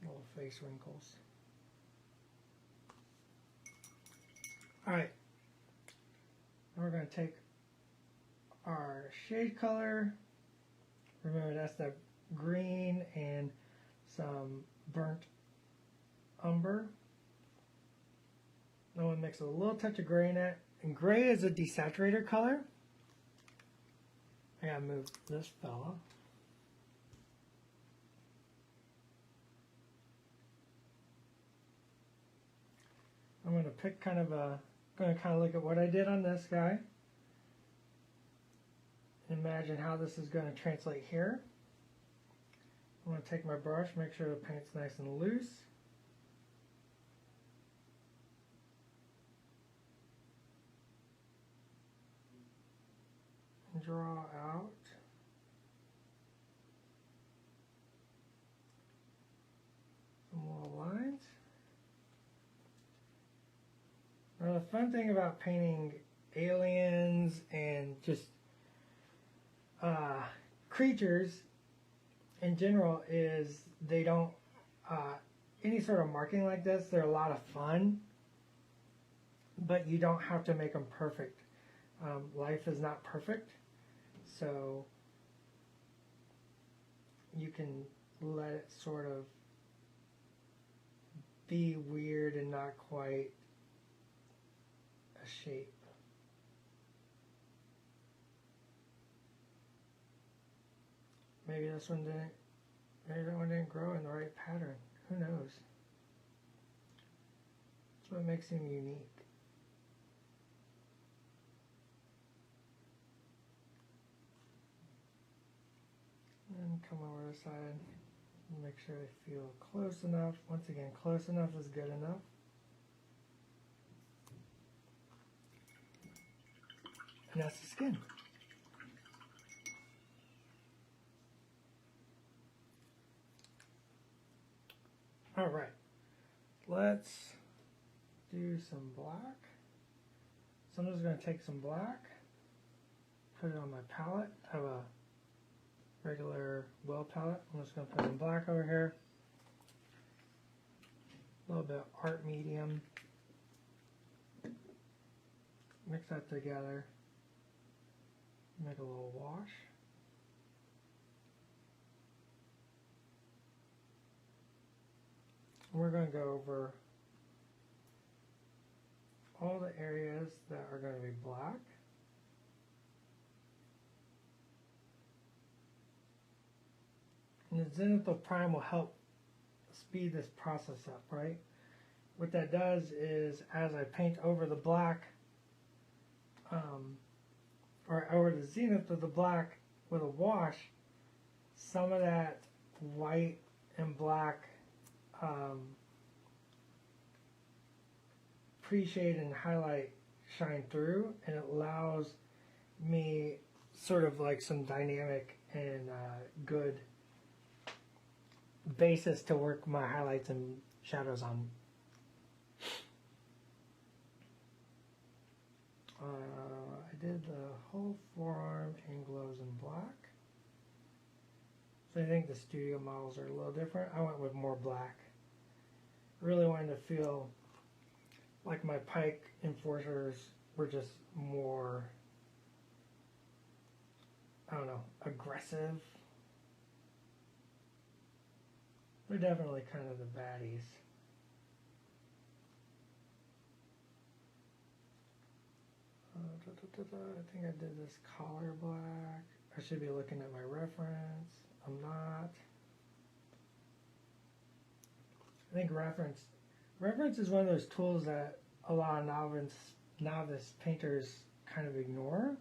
Little face wrinkles. Alright. Now we're going to take our shade color. Remember that's the green and some burnt umber. Now we'll mix a little touch of gray in it. And gray is a desaturator color. I gotta move this fella. I'm gonna pick gonna look at what I did on this guy. Imagine how this is gonna translate here. I'm gonna take my brush, make sure the paint's nice and loose. Draw out some little lines. Now the fun thing about painting aliens and just creatures in general is they don't any sort of marking like this, they're a lot of fun, but you don't have to make them perfect. Life is not perfect. So you can let it sort of be weird and not quite a shape. Maybe that one didn't grow in the right pattern. Who knows? That's what makes him unique. And come over the side and make sure they feel close enough. Once again, close enough is good enough. And that's the skin. All right, let's do some black. So I'm just going to take some black, put it on my palette. I have a regular well palette. I'm just going to put in black over here. A little bit of art medium. Mix that together. Make a little wash. And we're going to go over all the areas that are going to be black. And the Zenith Prime will help speed this process up, right? What that does is, as I paint over the black, or over the zenith of the black with a wash, some of that white and black pre-shade and highlight shine through, and it allows me sort of like some dynamic and good basis to work my highlights and shadows on. I did the whole forearm and gloves in black. So I think the studio models are a little different. I went with more black. Really wanted to feel like my pike enforcers were just more, I don't know, aggressive. They're definitely kind of the baddies. I think I did this collar black. I should be looking at my reference. I'm not. I think reference is one of those tools that a lot of novice painters kind of ignore.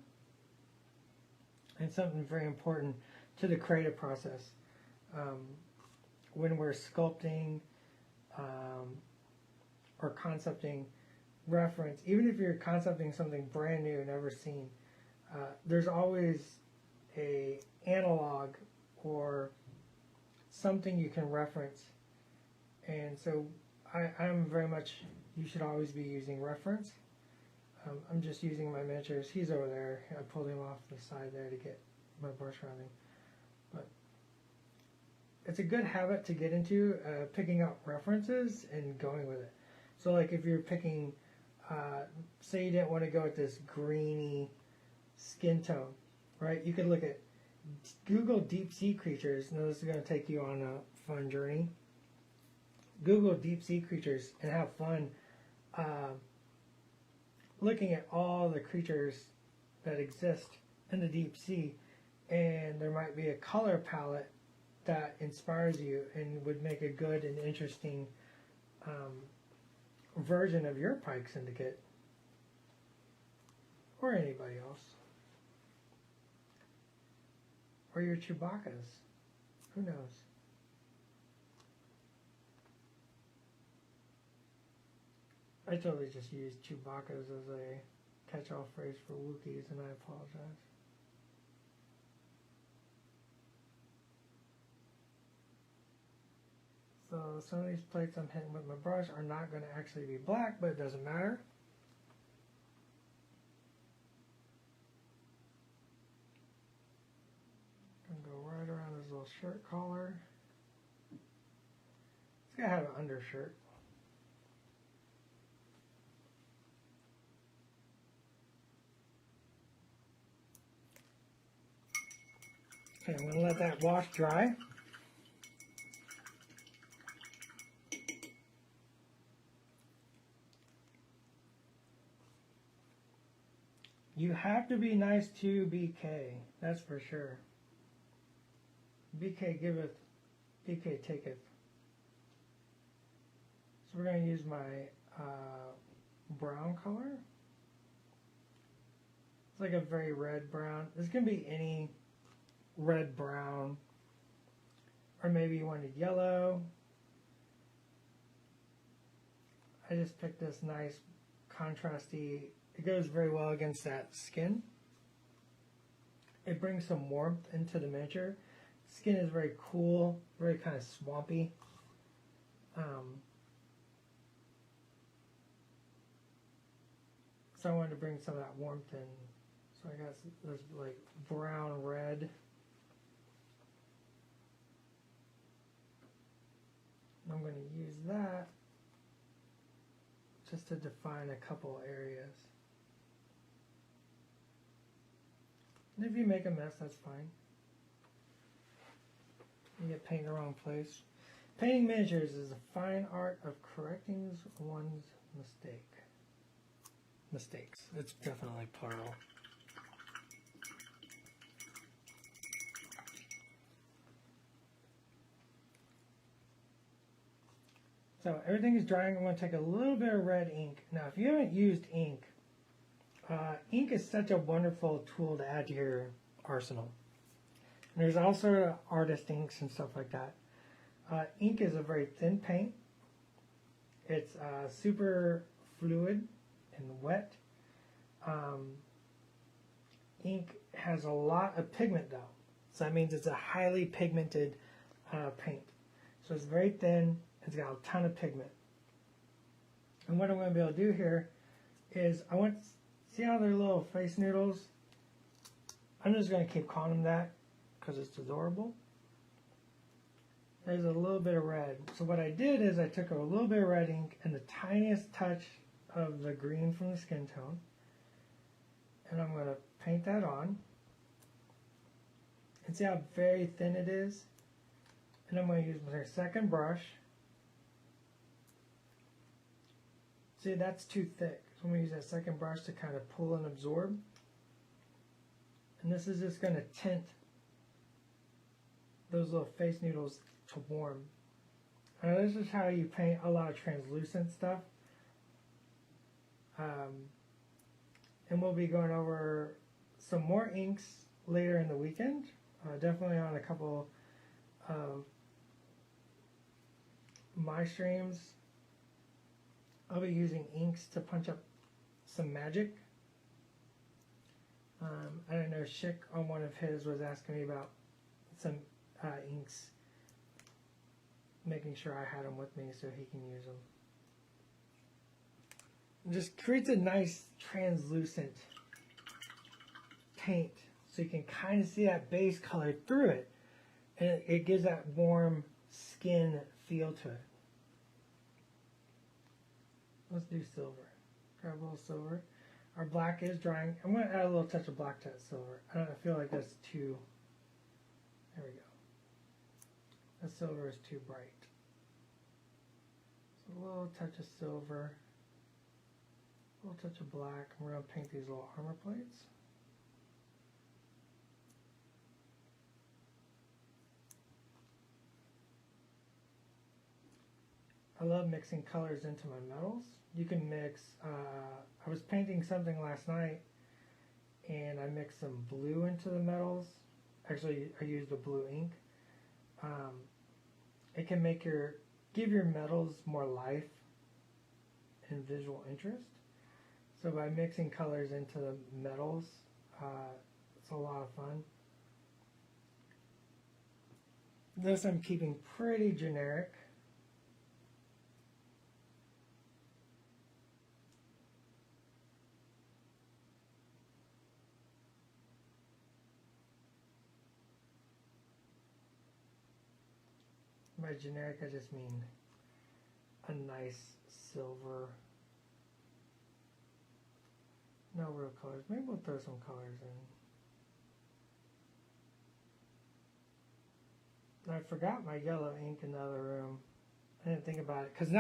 And something very important to the creative process. When we're sculpting or concepting, reference, even if you're concepting something brand new, never seen, there's always a analog or something you can reference. And so I'm very much, you should always be using reference. I'm just using my miniatures. He's over there. I pulled him off the side there to get my brush rounding. But it's a good habit to get into, picking up references and going with it. So like if you're picking, say you didn't want to go with this greeny skin tone, right? You could look at Google deep sea creatures. Now this is going to take you on a fun journey. Google deep sea creatures and have fun looking at all the creatures that exist in the deep sea, and there might be a color palette that inspires you and would make a good and interesting version of your Pike Syndicate or anybody else, or your Chewbacca's. Who knows? I totally just used Chewbacca's as a catch-all phrase for Wookiees, and I apologize. So some of these plates I'm hitting with my brush are not going to actually be black, but it doesn't matter. I'm going to go right around his little shirt collar. It's going to have an undershirt. Okay, I'm going to let that wash dry. You have to be nice to BK, that's for sure. BK giveth, BK taketh. So we're going to use my brown color. It's like a very red brown. This can be any red brown, or maybe you wanted yellow. I just picked this nice contrasty. It goes very well against that skin. It brings some warmth into the miniature. Skin is very cool, very kind of swampy. So I wanted to bring some of that warmth in. So I got this like brown red. I'm going to use that just to define a couple areas. And if you make a mess, that's fine. You get paint in the wrong place. Painting miniatures is the fine art of correcting one's mistakes. It's definitely plural. So everything is drying. I'm going to take a little bit of red ink. Now, if you haven't used ink, ink is such a wonderful tool to add to your arsenal. And there's also artist inks and stuff like that. Ink is a very thin paint. It's super fluid and wet. Ink has a lot of pigment though. So that means it's a highly pigmented paint. So it's very thin. It's got a ton of pigment. And what I'm going to be able to do here is see how they're little face noodles? I'm just going to keep calling them that because it's adorable. There's a little bit of red. So what I did is I took a little bit of red ink and the tiniest touch of the green from the skin tone. And I'm going to paint that on. And see how very thin it is? And I'm going to use my second brush. See, that's too thick. So I'm going to use that second brush to kind of pull and absorb. And this is just going to tint those little face noodles to warm. Now this is how you paint a lot of translucent stuff. And we'll be going over some more inks later in the weekend. Definitely on a couple of my streams. I'll be using inks to punch up some magic. I don't know, Schick on one of his was asking me about some inks, making sure I had them with me so he can use them. It just creates a nice translucent paint so you can kind of see that base color through it, and it gives that warm skin feel to it. Let's do silver. Grab a little silver. Our black is drying. I'm going to add a little touch of black to that silver. I feel like that's too... There we go. That silver is too bright. So a little touch of silver. A little touch of black. We're going to paint these little armor plates. I love mixing colors into my metals. You can mix, I was painting something last night and I mixed some blue into the metals. Actually, I used a blue ink. It can give your metals more life and visual interest. So by mixing colors into the metals, it's a lot of fun. This I'm keeping pretty generic. By generic, I just mean a nice silver. No real colors. Maybe we'll throw some colors in. I forgot my yellow ink in the other room. I didn't think about it because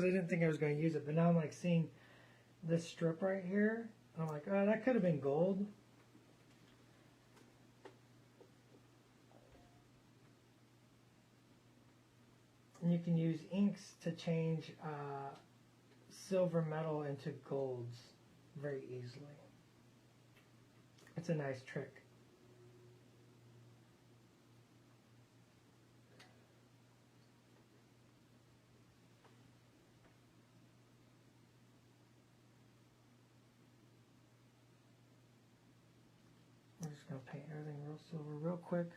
I didn't think I was going to use it. But now I'm like seeing this strip right here, and I'm like, oh, that could have been gold. And you can use inks to change silver metal into golds very easily. It's a nice trick. I'm just going to paint everything real silver real quick.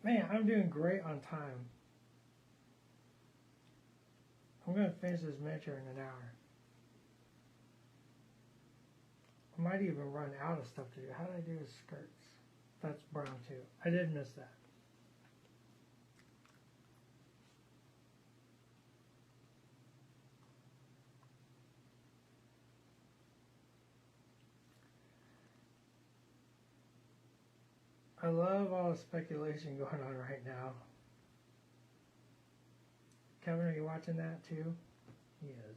Man, I'm doing great on time. I'm going to finish this miniature in an hour. I might even run out of stuff to do. How did I do his skirts? That's brown too. I did miss that. I love all the speculation going on right now. Kevin, are you watching that too? He is.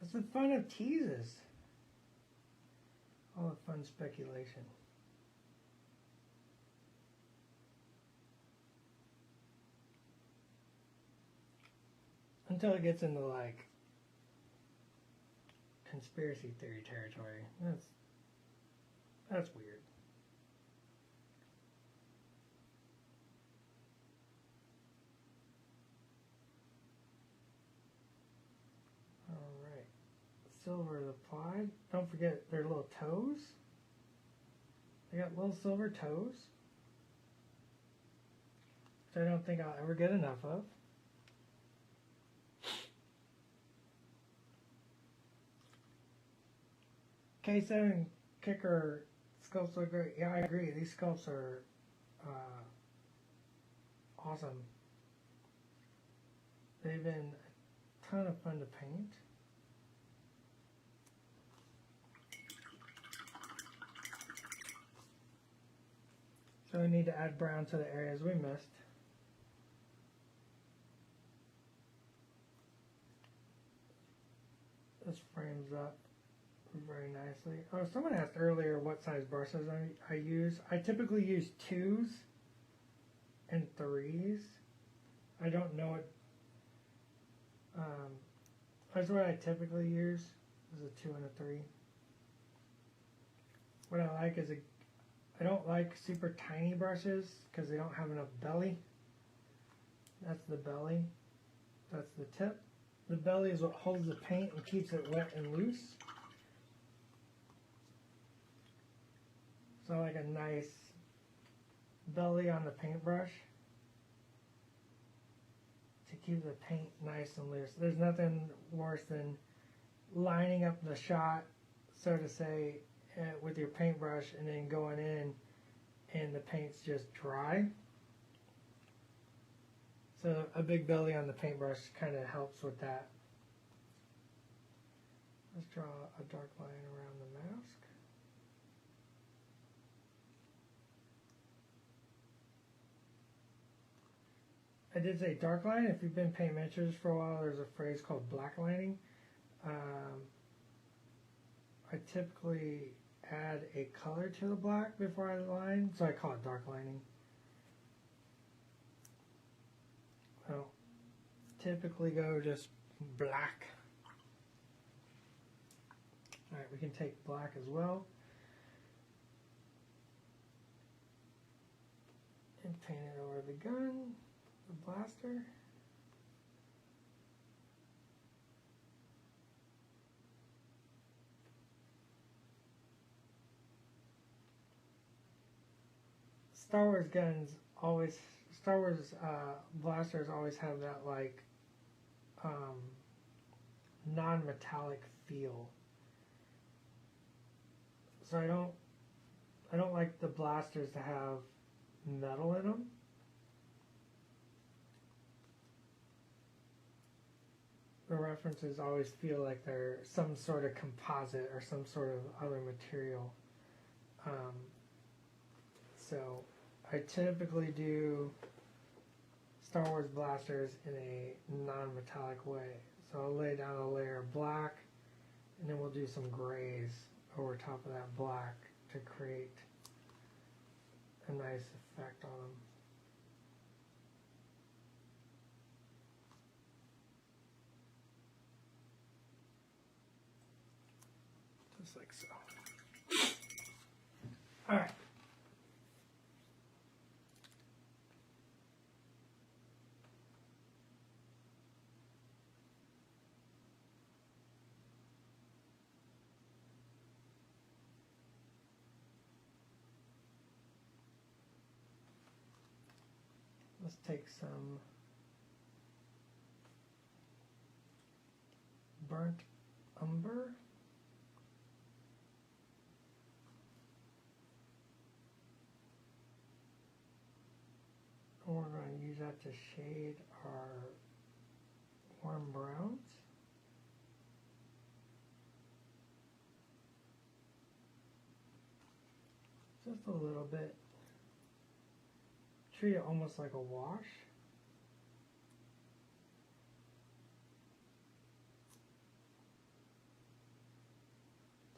That's the fun of teases. All the fun speculation. Until it gets into like conspiracy theory territory. That's weird. Alright. Silver is applied. Don't forget their little toes. They got little silver toes. Which I don't think I'll ever get enough of. K7 kicker sculpts look great. Yeah, I agree. These sculpts are awesome. They've been a ton of fun to paint. So we need to add brown to the areas we missed. This frames up very nicely. Oh, someone asked earlier what size brushes I use. I typically use 2s, and 3s. I don't know what. That's what I typically use, is a 2 and a 3. What I like is I don't like super tiny brushes because they don't have enough belly. That's the belly. That's the tip. The belly is what holds the paint and keeps it wet and loose. So I like a nice belly on the paintbrush to keep the paint nice and loose. There's nothing worse than lining up the shot, so to say, with your paintbrush and then going in and the paint's just dry. So a big belly on the paintbrush kind of helps with that. Let's draw a dark line around the mask. I did say dark line. If you've been painting miniatures for a while, there's a phrase called black lining. I typically add a color to the black before I line, so I call it dark lining. Well, typically go just black. Alright, we can take black as well. And paint it over the gun, the blaster. Star Wars guns always, Star Wars blasters always have that like non-metallic feel. So I don't like the blasters to have metal in them. The references always feel like they're some sort of composite or some sort of other material. So I typically do Star Wars blasters in a non-metallic way. So I'll lay down a layer of black, and then we'll do some grays over top of that black to create a nice effect on them. Just like so. All right. Let's take some burnt umber. And we're going to use that to shade our warm browns. Just a little bit. Treat it almost like a wash.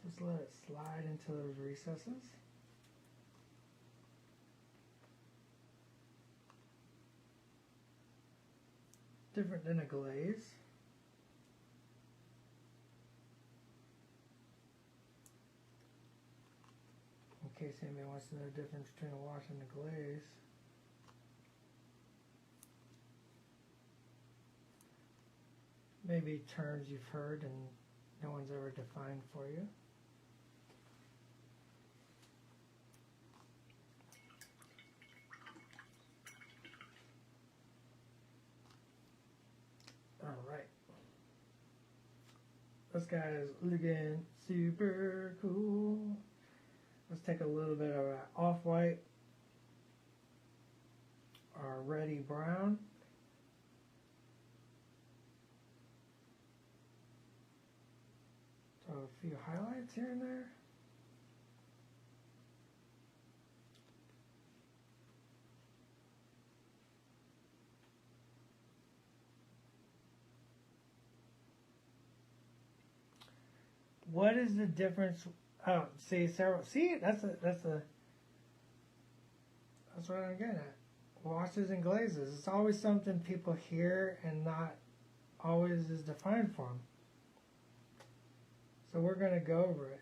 Just let it slide into those recesses. Different than a glaze. In case anybody wants to know the difference between a wash and a glaze. Maybe terms you've heard and no one's ever defined for you. All right. This guy is looking super cool. Let's take a little bit of off-white, our reddy brown. So a few highlights here and there. What is the difference? Oh, see, Sarah. See, that's what I'm getting at. washes and glazes. It's always something people hear and not always is defined for them. So we're going to go over it.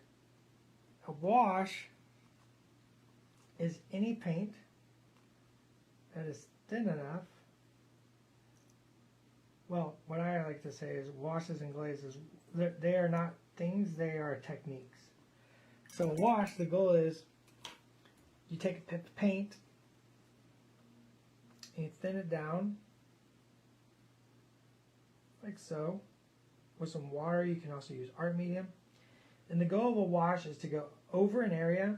A wash is any paint that is thin enough. Well, what I like to say is washes and glazes, they are not things, they are techniques. So a wash, the goal is you take a paint and you thin it down like so with some water. You can also use art medium. And the goal of a wash is to go over an area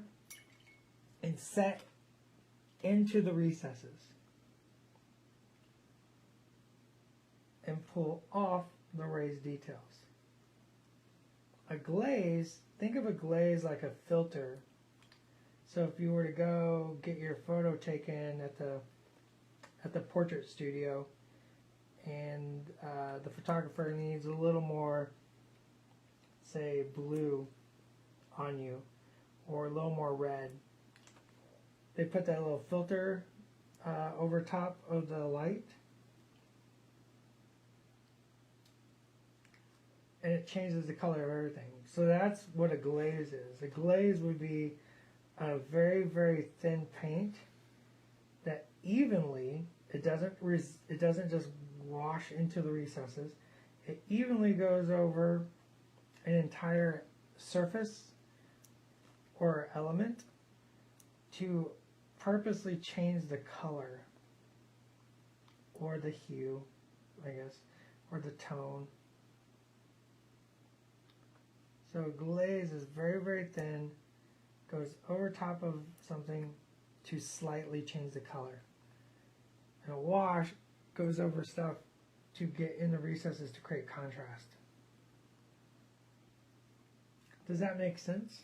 and set into the recesses and pull off the raised details. A glaze, think of a glaze like a filter. So if you were to go get your photo taken at the portrait studio and the photographer needs a little more, say, blue on you or a little more red, they put that little filter over top of the light, and it changes the color of everything. So that's what a glaze is. A glaze would be a very, very thin paint that evenly, it doesn't just wash into the recesses. It evenly goes over an entire surface or element to purposely change the color or the hue, I guess, or the tone. So a glaze is very, very thin, goes over top of something to slightly change the color. And a wash goes over stuff to get in the recesses to create contrast. Does that make sense?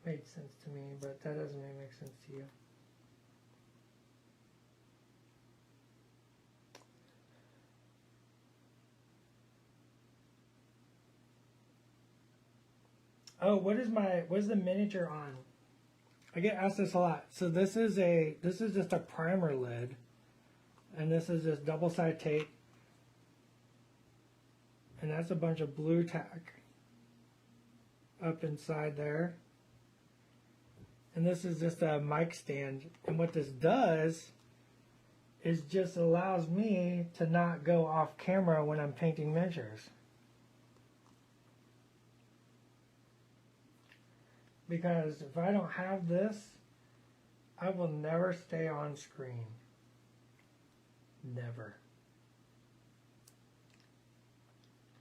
Made sense to me, but that doesn't make sense to you. Oh, what is the miniature on? I get asked this a lot. So this is just a primer lid, and this is just double-sided tape, and that's a bunch of blue tack up inside there. And this is just a mic stand, and what this does is just allows me to not go off camera when I'm painting miniatures. Because if I don't have this, I will never stay on screen. Never.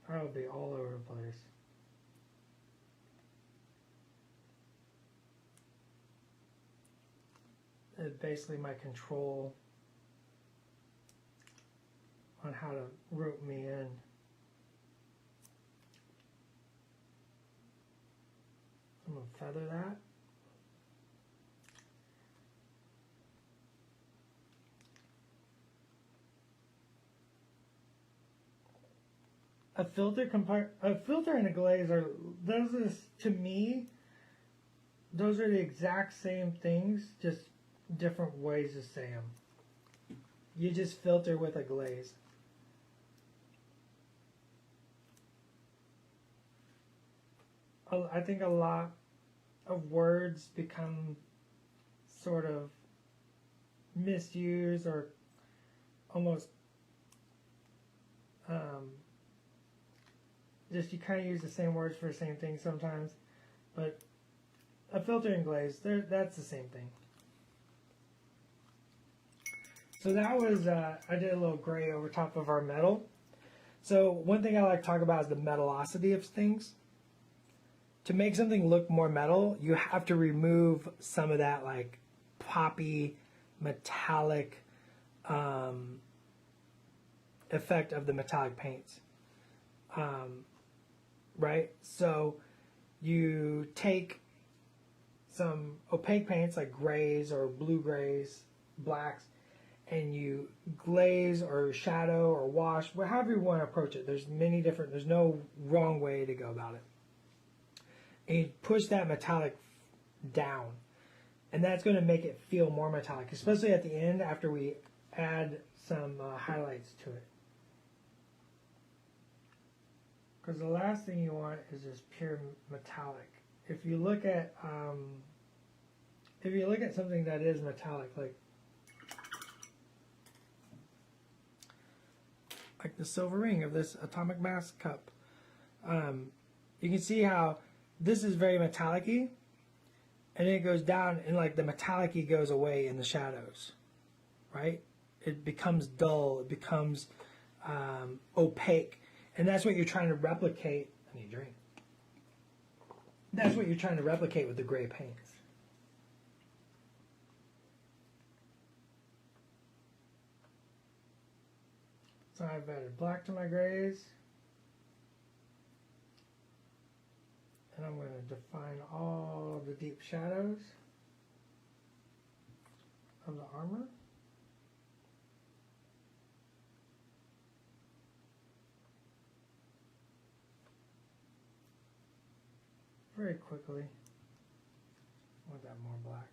I will be all over the place. It's basically my control on how to rope me in. I'm going to feather that. A filter and a glaze are, to me, those are the exact same things, just different ways to say them. You just filter with a glaze. I think a lot of words become sort of misused or almost just you kind of use the same words for the same thing sometimes, but a filter and glaze, that's the same thing. So that was, I did a little gray over top of our metal. So one thing I like to talk about is the metallosity of things. To make something look more metal, you have to remove some of that like poppy, metallic effect of the metallic paints. Right? So you take some opaque paints like grays or blue grays, blacks, and you glaze or shadow or wash, however you want to approach it. There's no wrong way to go about it. And you push that metallic down. And that's going to make it feel more metallic, especially at the end after we add some highlights to it. Because the last thing you want is just pure metallic. If you look at something that is metallic, like the silver ring of this atomic mass cup, you can see how this is very metallic-y, and then it goes down, and like the metallic-y goes away in the shadows, right? It becomes dull. It becomes opaque. And that's what you're trying to replicate. I need a drink. That's what you're trying to replicate with the gray paints. So I've added black to my grays. And I'm going to define all of the deep shadows of the armor. Very quickly. I want that more black.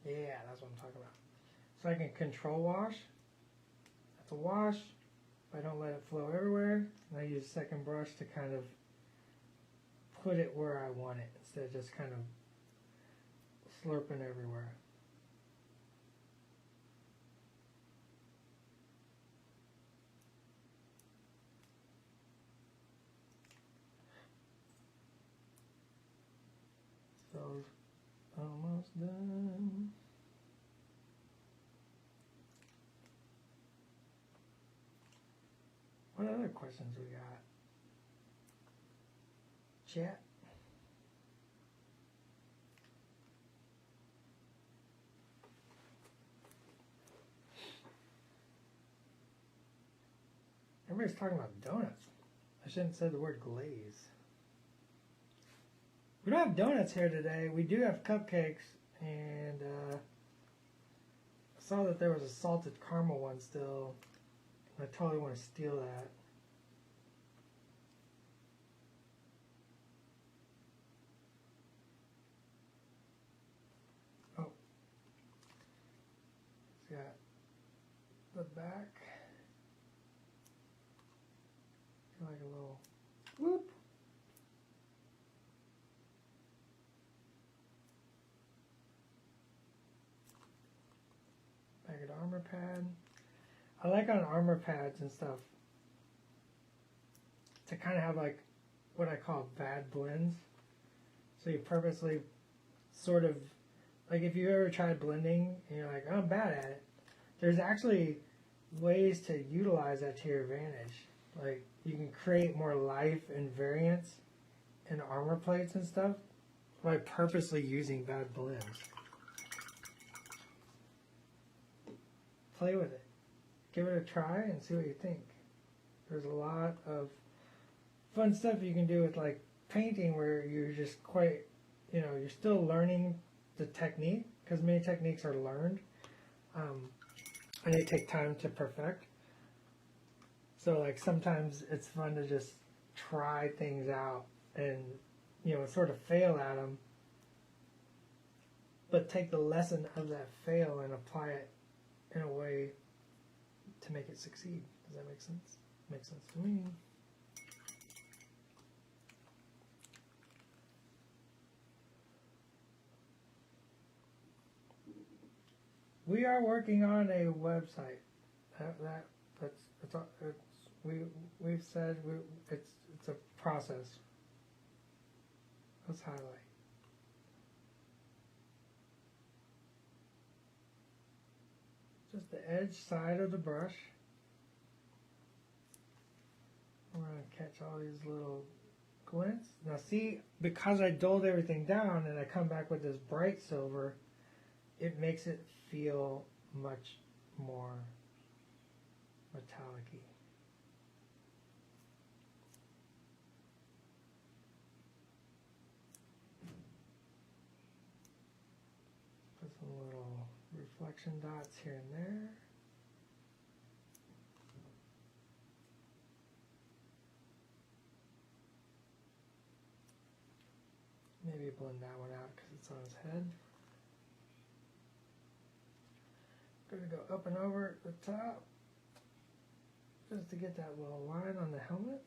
Yeah, that's what I'm talking about. So I can control wash. That's a wash. If I don't let it flow everywhere, and I use a second brush to kind of put it where I want it instead of just kind of slurping everywhere. So almost done. What other questions we got? Chat. Everybody's talking about donuts. I shouldn't have said the word glaze. We don't have donuts here today. We do have cupcakes, and I saw that there was a salted caramel one still. I totally want to steal that. Oh. It's got the back. Like a little whoop. Bagged armor pad. I like on armor pads and stuff to kind of have like what I call bad blends. So you purposely sort of, like if you ever tried blending and you're like, oh, I'm bad at it, there's actually ways to utilize that to your advantage. Like you can create more life and variance in armor plates and stuff by purposely using bad blends. Play with it. Give it a try and see what you think. There's a lot of fun stuff you can do with like painting where you're just quite, you know, you're still learning the technique because many techniques are learned and they take time to perfect. So like sometimes it's fun to just try things out and, you know, sort of fail at them, but take the lesson of that fail and apply it in a way to make it succeed. Does that make sense? Makes sense to me. We are working on a website. We've said it's a process. Let's highlight. Just the edge side of the brush. We're going to catch all these little glints. Now see, because I dulled everything down and I come back with this bright silver, it makes it feel much more metallic-y. Put some little reflection dots here and there. blend that one out because it's on his head. Gonna go up and over the top just to get that little line on the helmet.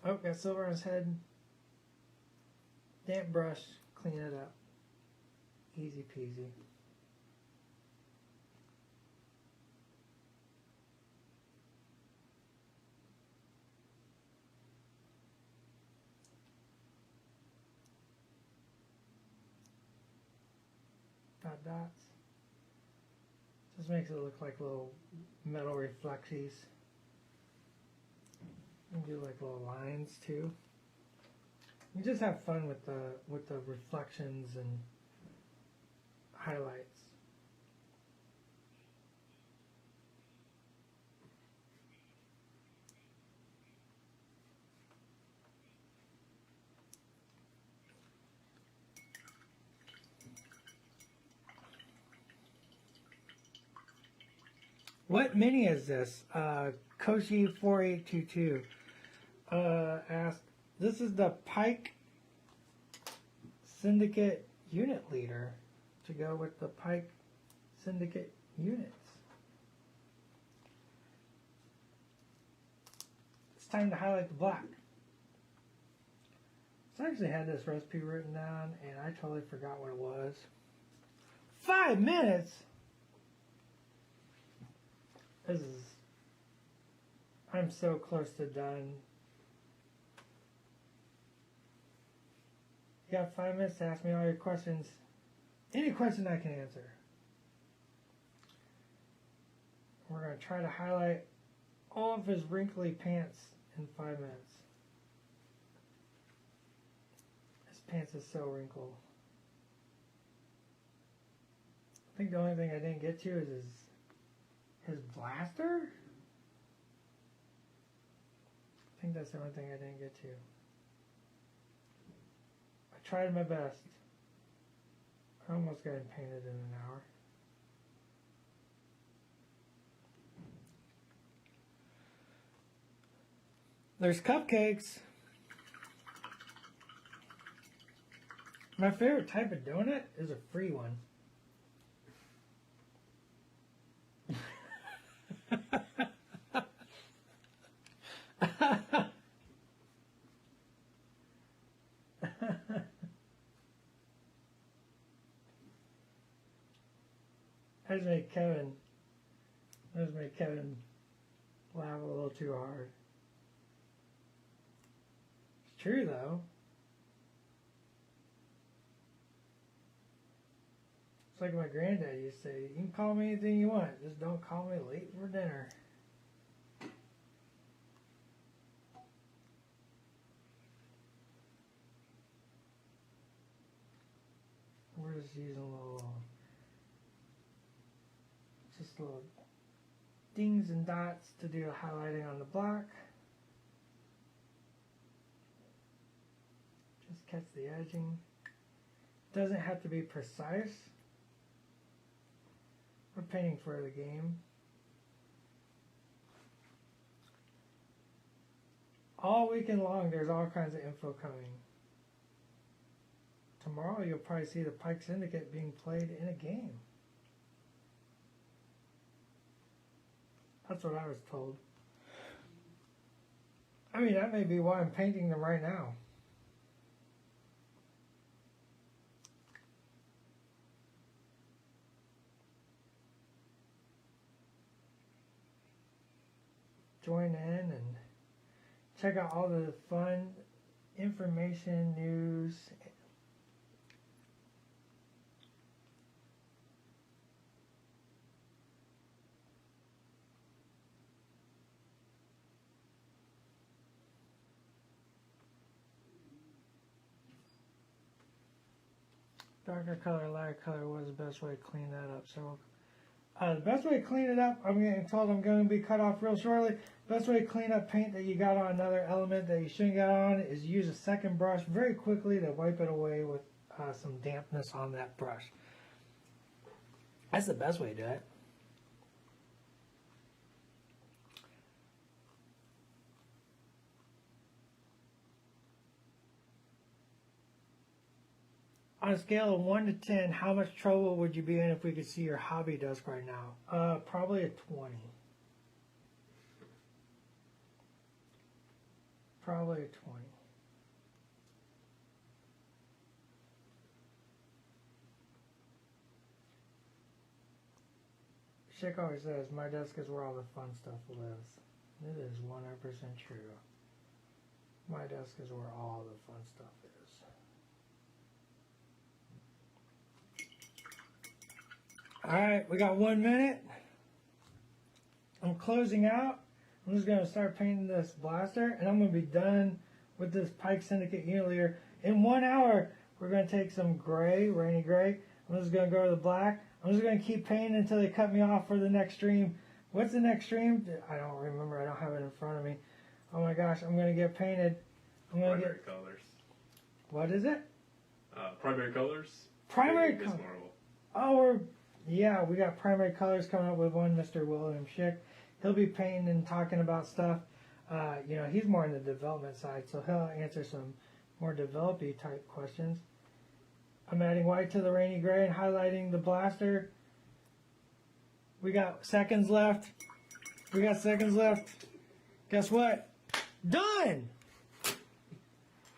Oh, got silver on his head. Damp brush, clean it up. Easy peasy. Dots. Just makes it look like little metal reflexies. You can do like little lines too. You just have fun with the reflections and highlights. What mini is this? Koshi4822 asked, this is the Pike Syndicate unit leader to go with the Pike Syndicate units. It's time to highlight the black. So I actually had this recipe written down and I totally forgot what it was. 5 minutes? I'm so close to done. You got 5 minutes to ask me all your questions. Any question I can answer. We're going to try to highlight all of his wrinkly pants in 5 minutes. His pants is so wrinkled. I think the only thing I didn't get to is his blaster? I think that's the only thing I didn't get to. I tried my best. I almost got it painted in an hour. There's cupcakes. My favorite type of donut is a free one. I just made Kevin laugh a little too hard. It's true though. It's like my granddad used to say, you can call me anything you want, just don't call me late for dinner. We're just using little dings and dots to do highlighting on the block. Just catch the edging. Doesn't have to be precise. We're painting for the game. All weekend long, there's all kinds of info coming. Tomorrow, you'll probably see the Pike Syndicate being played in a game. That's what I was told. I mean, that may be why I'm painting them right now. Join in and check out all the fun information, news. Darker color, lighter color was the best way to clean that up. So the best way to clean it up, I'm getting told I'm going to be cut off real shortly. Best way to clean up paint that you got on another element that you shouldn't get on is use a second brush very quickly to wipe it away with some dampness on that brush. That's the best way to do it. On a scale of 1 to 10, how much trouble would you be in if we could see your hobby desk right now? Probably a 20. Probably a 20. Chick always says, my desk is where all the fun stuff lives. It is 100% true. My desk is where all the fun stuff is. Alright, we got 1 minute. I'm closing out. I'm just going to start painting this blaster, and I'm going to be done with this Pike Syndicate unit leader. In 1 hour, we're going to take some gray, rainy gray. I'm just going to go to the black. I'm just going to keep painting until they cut me off for the next stream. What's the next stream? I don't remember. I don't have it in front of me. Oh my gosh, I'm going to get painted. Primary colors. What is it? Primary colors. Primary colors. Oh, yeah, we got primary colors coming up with one, Mr. William Schick. He'll be painting and talking about stuff. You know, he's more in the development side, so he'll answer some more developy type questions. I'm adding white to the rainy gray and highlighting the blaster. We got seconds left. Guess what? Done!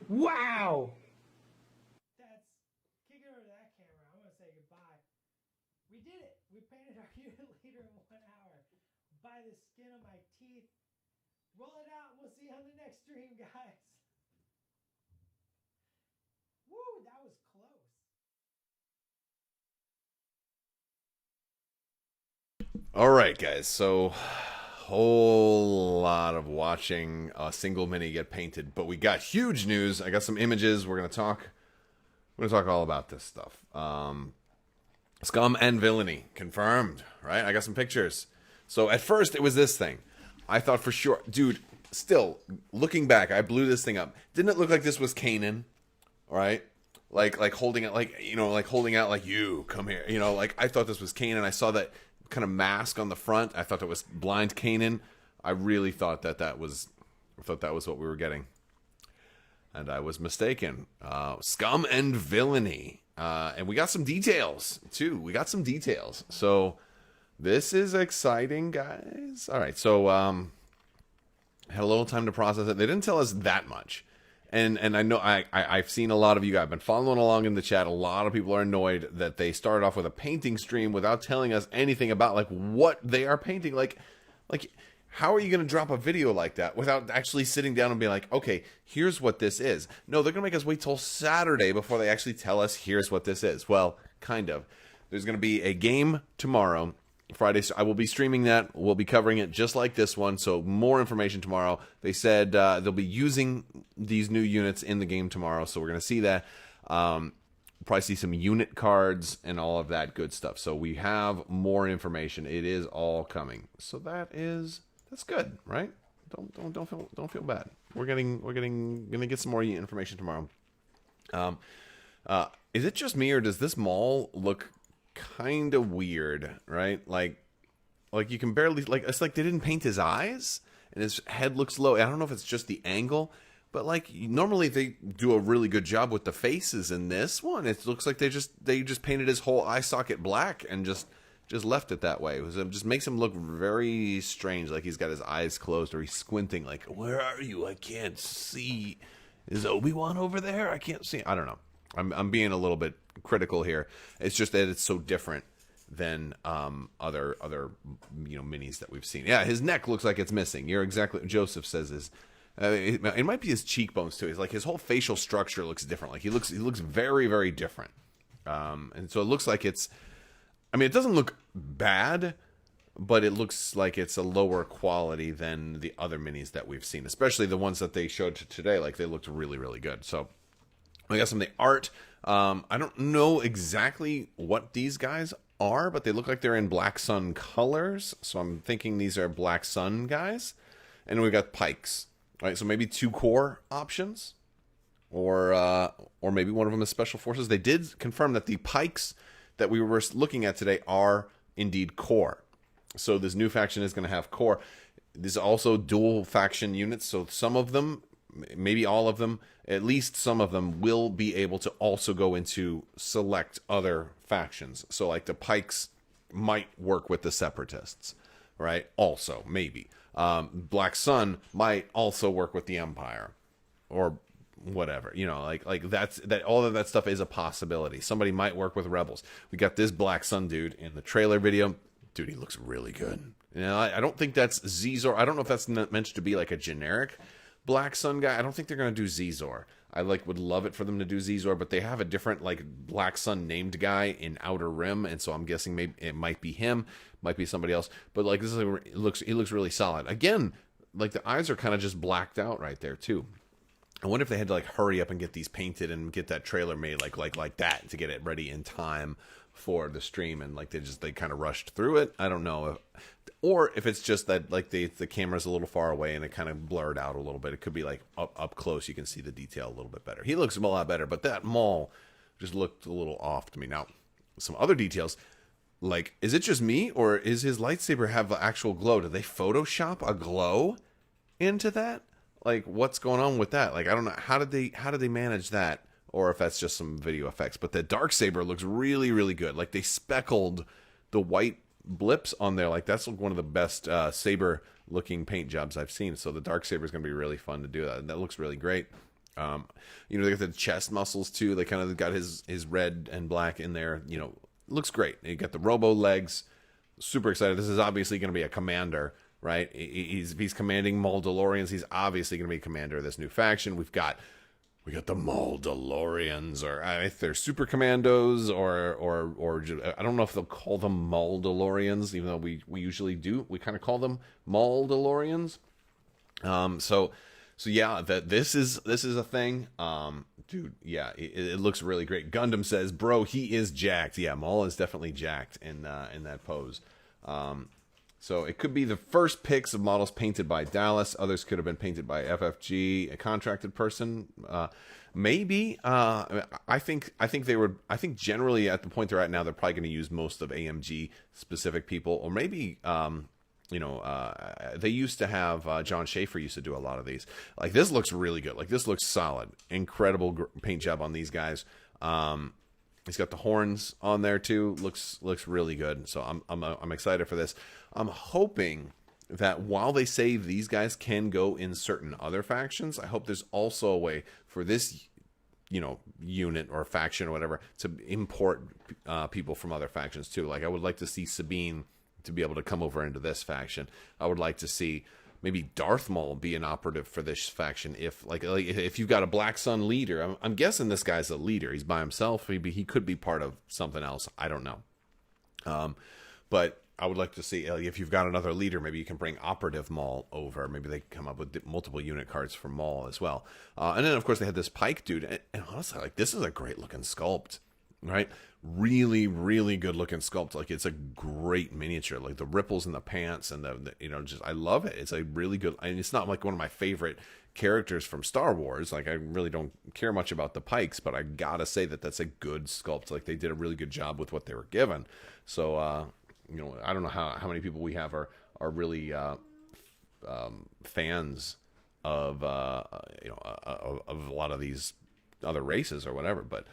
Wow! Kick it over to that camera. I'm going to say goodbye. We did it. We painted our unit leader in 1 hour. By the skin of my teeth. Roll it out. We'll see you on the next stream, guys. Woo, that was close. All right, guys. So, whole lot of watching a single mini get painted, but we got huge news. I got some images. We're gonna talk all about this stuff. Scum and villainy confirmed, right? I got some pictures. So at first it was this thing. I thought for sure, dude. Still looking back, I blew this thing up. Didn't it look like this was Kanan? All right. Like holding it, like, you know, like holding out, like, you come here, you know, like I thought this was Kanan. I saw that kind of mask on the front. I thought it was blind Kanan. I really thought that was what we were getting, and I was mistaken. Scum and villainy, and we got some details too. So this is exciting, guys. All right, so had a little time to process it. They didn't tell us that much. And I know I've seen a lot of you guys. I've been following along in the chat. A lot of people are annoyed that they started off with a painting stream without telling us anything about like what they are painting. Like how are you going to drop a video like that without actually sitting down and being like, okay, here's what this is? No, they're going to make us wait till Saturday before they actually tell us here's what this is. Well, kind of. There's going to be a game tomorrow. Friday, so I will be streaming that. We'll be covering it just like this one, so more information tomorrow. They said they'll be using these new units in the game tomorrow, so we're going to see that. Probably see some unit cards and all of that good stuff. So we have more information. It is all coming. So that's good, right? Don't feel bad. We're gonna get some more information tomorrow. Is it just me, or does this Maul look kind of weird, right? Like you can barely, like, it's like they didn't paint his eyes and his head looks low. I don't know if it's just the angle, but like normally they do a really good job with the faces. In this one, it looks like they just painted his whole eye socket black and just left it that way. It just makes him look very strange, like he's got his eyes closed or he's squinting, like, where are you? I can't see. Is Obi-Wan over there? I can't see. I don't know. I'm being a little bit critical here. It's just that it's so different than other minis that we've seen. Yeah, his neck looks like it's missing. You're exactly. Joseph says is it might be his cheekbones too. It's like his whole facial structure looks different. Like he looks very, very different. And so it looks like it's. I mean, it doesn't look bad, but it looks like it's a lower quality than the other minis that we've seen, especially the ones that they showed today. Like they looked really, really good. So. I got some of the art. I don't know exactly what these guys are, but they look like they're in Black Sun colors. So I'm thinking these are Black Sun guys. And we got Pikes. Right, so maybe 2 core options. Or maybe one of them is Special Forces. They did confirm that the Pikes that we were looking at today are indeed core. So this new faction is going to have core. These are also dual faction units. So some of them maybe all of them, at least some of them will be able to also go into select other factions. So like the Pikes might work with the Separatists, right? Also, maybe. Black Sun might also work with the Empire, or whatever, you know, like all of that stuff is a possibility. Somebody might work with Rebels. We got this Black Sun dude in the trailer video. Dude, he looks really good. You know, I don't think that's Zizor. I don't know if that's meant to be like a generic Black Sun guy. I don't think they're going to do Zizor. I would love it for them to do Zizor, but they have a different like Black Sun named guy in Outer Rim, and so I'm guessing maybe it might be him, might be somebody else. But like this is he looks really solid. Again, like the eyes are kind of just blacked out right there too. I wonder if they had to like hurry up and get these painted and get that trailer made like that to get it ready in time for the stream, and like they kind of rushed through it. I don't know, or if it's just that like the camera's a little far away and it kind of blurred out a little bit. It could be like up close you can see the detail a little bit better. He looks a lot better, but that Maul just looked a little off to me. Now, some other details, like is it just me or is his lightsaber have actual glow? Did they Photoshop a glow into that? Like what's going on with that? Like I don't know, how did they manage that, or if that's just some video effects. But the Darksaber looks really, really good. Like they speckled the white blips on there. Like that's one of the best saber looking paint jobs I've seen. So the Darksaber is going to be really fun to do that. That looks really great. You know, they got the chest muscles too. They kind of got his red and black in there. You know, looks great. You got the robo legs. Super excited. This is obviously going to be a commander, right? He's commanding Mauldalorians. He's obviously going to be commander of this new faction. We got the Mauldalorians, or if they're super commandos, or I don't know if they'll call them Mauldalorians, even though we usually do. We kind of call them Mauldalorians. So yeah, this is a thing. Dude, yeah, it looks really great. Gundam says, bro, he is jacked. Yeah, Maul is definitely jacked in that pose. So it could be the first pics of models painted by Dallas. Others could have been painted by FFG, a contracted person. Maybe. I think generally at the point they're at now, they're probably going to use most of AMG specific people, or maybe they used to have John Schaefer used to do a lot of these. Like this looks really good. Like this looks solid. Incredible paint job on these guys. He's got the horns on there too. Looks really good. So I'm excited for this. I'm hoping that while they say these guys can go in certain other factions, I hope there's also a way for this, unit or faction or whatever to import people from other factions too. Like I would like to see Sabine to be able to come over into this faction. I would like to see maybe Darth Maul be an operative for this faction. If if you've got a Black Sun leader, I'm guessing this guy's a leader. He's by himself. Maybe he could be part of something else. I don't know. But I would like to see if you've got another leader, maybe you can bring operative Maul over. Maybe they can come up with multiple unit cards for Maul as well. And then of course they had this Pike dude, and honestly, like this is a great looking sculpt, right? Really, really good looking sculpt. Like it's a great miniature. Like the ripples in the pants and the just I love it. It's a really good, and it's not like one of my favorite characters from Star Wars. Like I really don't care much about the Pikes, but I gotta say that that's a good sculpt. Like they did a really good job with what they were given. So I don't know how many people we have are really fans of of a lot of these other races or whatever, but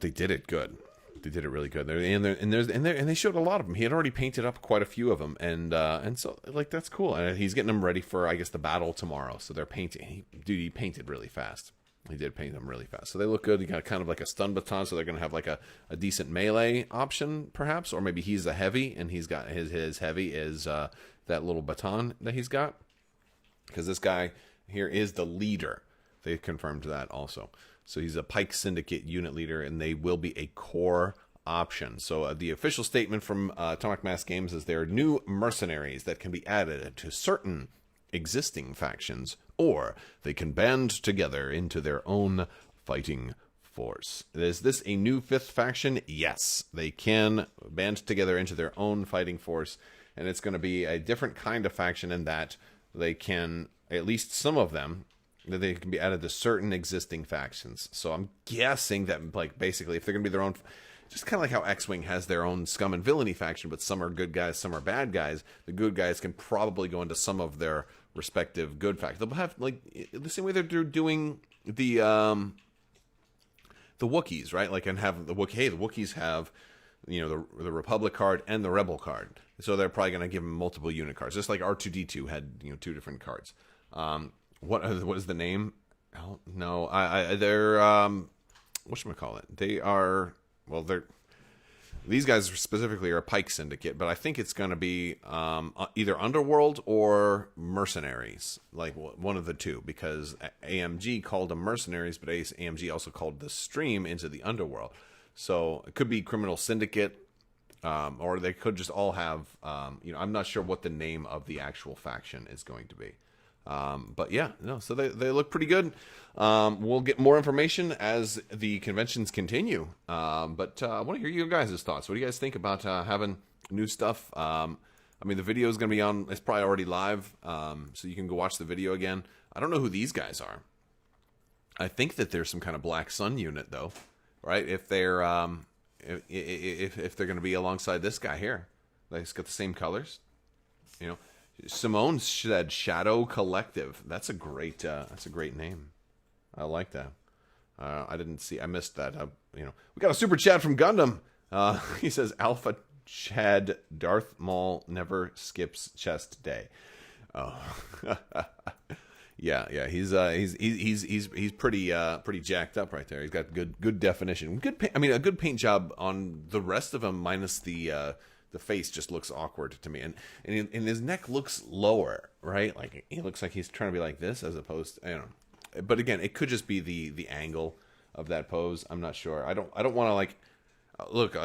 they did it good. They did it really good. And they showed a lot of them. He had already painted up quite a few of them, and so like that's cool. And he's getting them ready for, I guess, the battle tomorrow. So they're painting. He painted really fast. He did paint them really fast, so they look good. He got kind of like a stun baton, so they're going to have like a decent melee option, perhaps, or maybe he's a heavy, and he's got his heavy is that little baton that he's got, because this guy here is the leader. They confirmed that also. So he's a Pike Syndicate unit leader, and they will be a core option. So the official statement from Atomic Mass Games is there are new mercenaries that can be added to certain existing factions, or they can band together into their own fighting force. Is this a new fifth faction? Yes, they can band together into their own fighting force, and it's going to be a different kind of faction in that they can, at least some of them, that they can be added to certain existing factions. So I'm guessing that, like, basically, if they're going to be their own, just kind of like how X-Wing has their own scum and villainy faction, but some are good guys, some are bad guys. The good guys can probably go into some of their respective good factions. They'll have like the same way they're doing the Wookiees, right? Like, and have the Wookiee. Hey, the Wookiees have, you know, the Republic card and the Rebel card, so they're probably going to give them multiple unit cards, just like R2D2 had, you know, 2 different cards. What is the name? Oh, no, they're whatchamacallit? They are, well, these guys specifically are a Pike Syndicate, but I think it's going to be either Underworld or Mercenaries, like one of the two, because AMG called them Mercenaries, but AMG also called the stream into the Underworld. So it could be Criminal Syndicate, or they could just all have, you know, I'm not sure what the name of the actual faction is going to be. But yeah, no, so they look pretty good. We'll get more information as the conventions continue. But I want to hear you guys' thoughts. What do you guys think about having new stuff? I mean, the video is going to be on, it's probably already live, so you can go watch the video again. I don't know who these guys are. I think that there's some kind of Black Sun unit, though, right? If they're if they're going to be alongside this guy here, like, it's got the same colors, you know. Simone said Shadow Collective. That's a great name. I like that. I missed that. You know, we got a super chat from Gundam. He says Alpha Chad Darth Maul never skips chest day. Oh, yeah. He's pretty jacked up right there. He's got good definition. A good paint job on the rest of him, minus the face just looks awkward to me, and his neck looks lower, right? Like, he looks like he's trying to be like this, as opposed to, I don't know. But again, it could just be the angle of that pose. I'm not sure. I don't want to, like, look.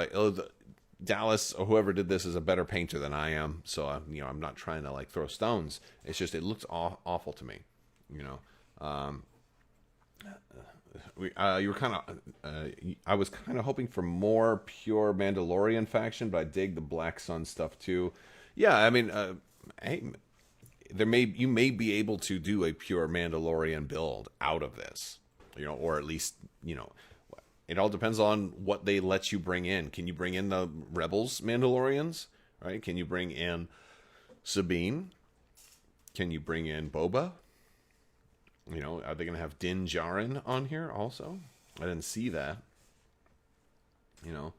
Dallas or whoever did this is a better painter than I am, so I'm not trying to, like, throw stones. It's just, it looks awful to me, you know. You were kind of, I was kind of hoping for more pure Mandalorian faction, but I dig the Black Sun stuff too. Yeah, I mean, hey, you may be able to do a pure Mandalorian build out of this, you know, or at least, you know, it all depends on what they let you bring in. Can you bring in the Rebels Mandalorians, right? Can you bring in Sabine? Can you bring in Boba? You know, are they going to have Din Djarin on here also? I didn't see that. You know,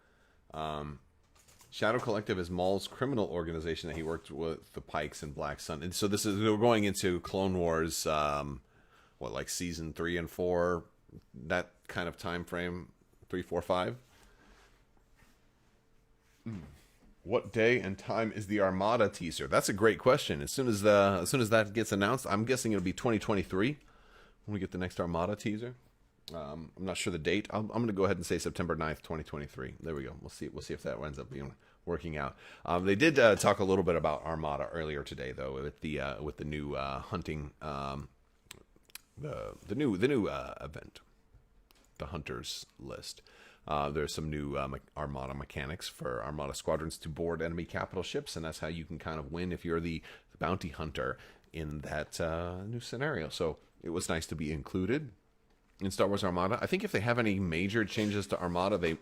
Shadow Collective is Maul's criminal organization that he worked with the Pikes and Black Sun. And so we're going into Clone Wars, like season 3 and 4, that kind of time frame, 3, 4, 5. What day and time is the Armada teaser? That's a great question. As soon as that gets announced, I'm guessing it'll be 2023 when we get the next Armada teaser. I'm not sure the date. I'm going to go ahead and say September 9th, 2023. There we go. We'll see if that ends up being working out. They did talk a little bit about Armada earlier today, though, with the new hunting, the new event, the Hunters List. There's some new Armada mechanics for Armada squadrons to board enemy capital ships, and that's how you can kind of win if you're the bounty hunter in that new scenario. So it was nice to be included in Star Wars Armada. I think if they have any major changes to Armada,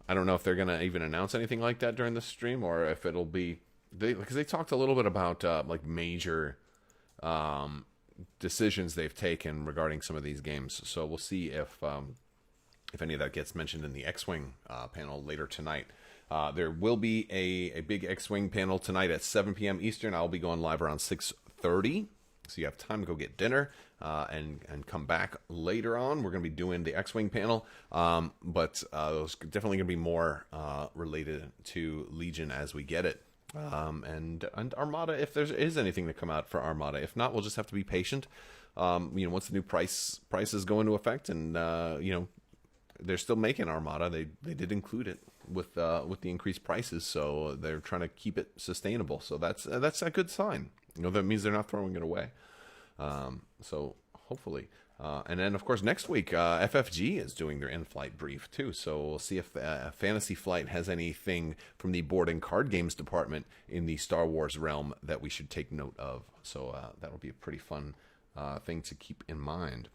I don't know if they're going to even announce anything like that during the stream, or if it'll be, because they talked a little bit about like major decisions they've taken regarding some of these games. So we'll see if any of that gets mentioned in the X-Wing panel later tonight. There will be a big X-Wing panel tonight at 7 p.m. Eastern. I'll be going live around 6:30, so you have time to go get dinner and come back later on. We're going to be doing the X-Wing panel, but there's definitely going to be more related to Legion as we get it. And Armada, if there is anything to come out for Armada. If not, we'll just have to be patient. Once the new prices go into effect, and they're still making Armada. They did include it with the increased prices, so they're trying to keep it sustainable. So that's a good sign. That means they're not throwing it away. So hopefully, and then of course next week FFG is doing their in-flight brief too. So we'll see if Fantasy Flight has anything from the board and card games department in the Star Wars realm that we should take note of. So that'll be a pretty fun thing to keep in mind.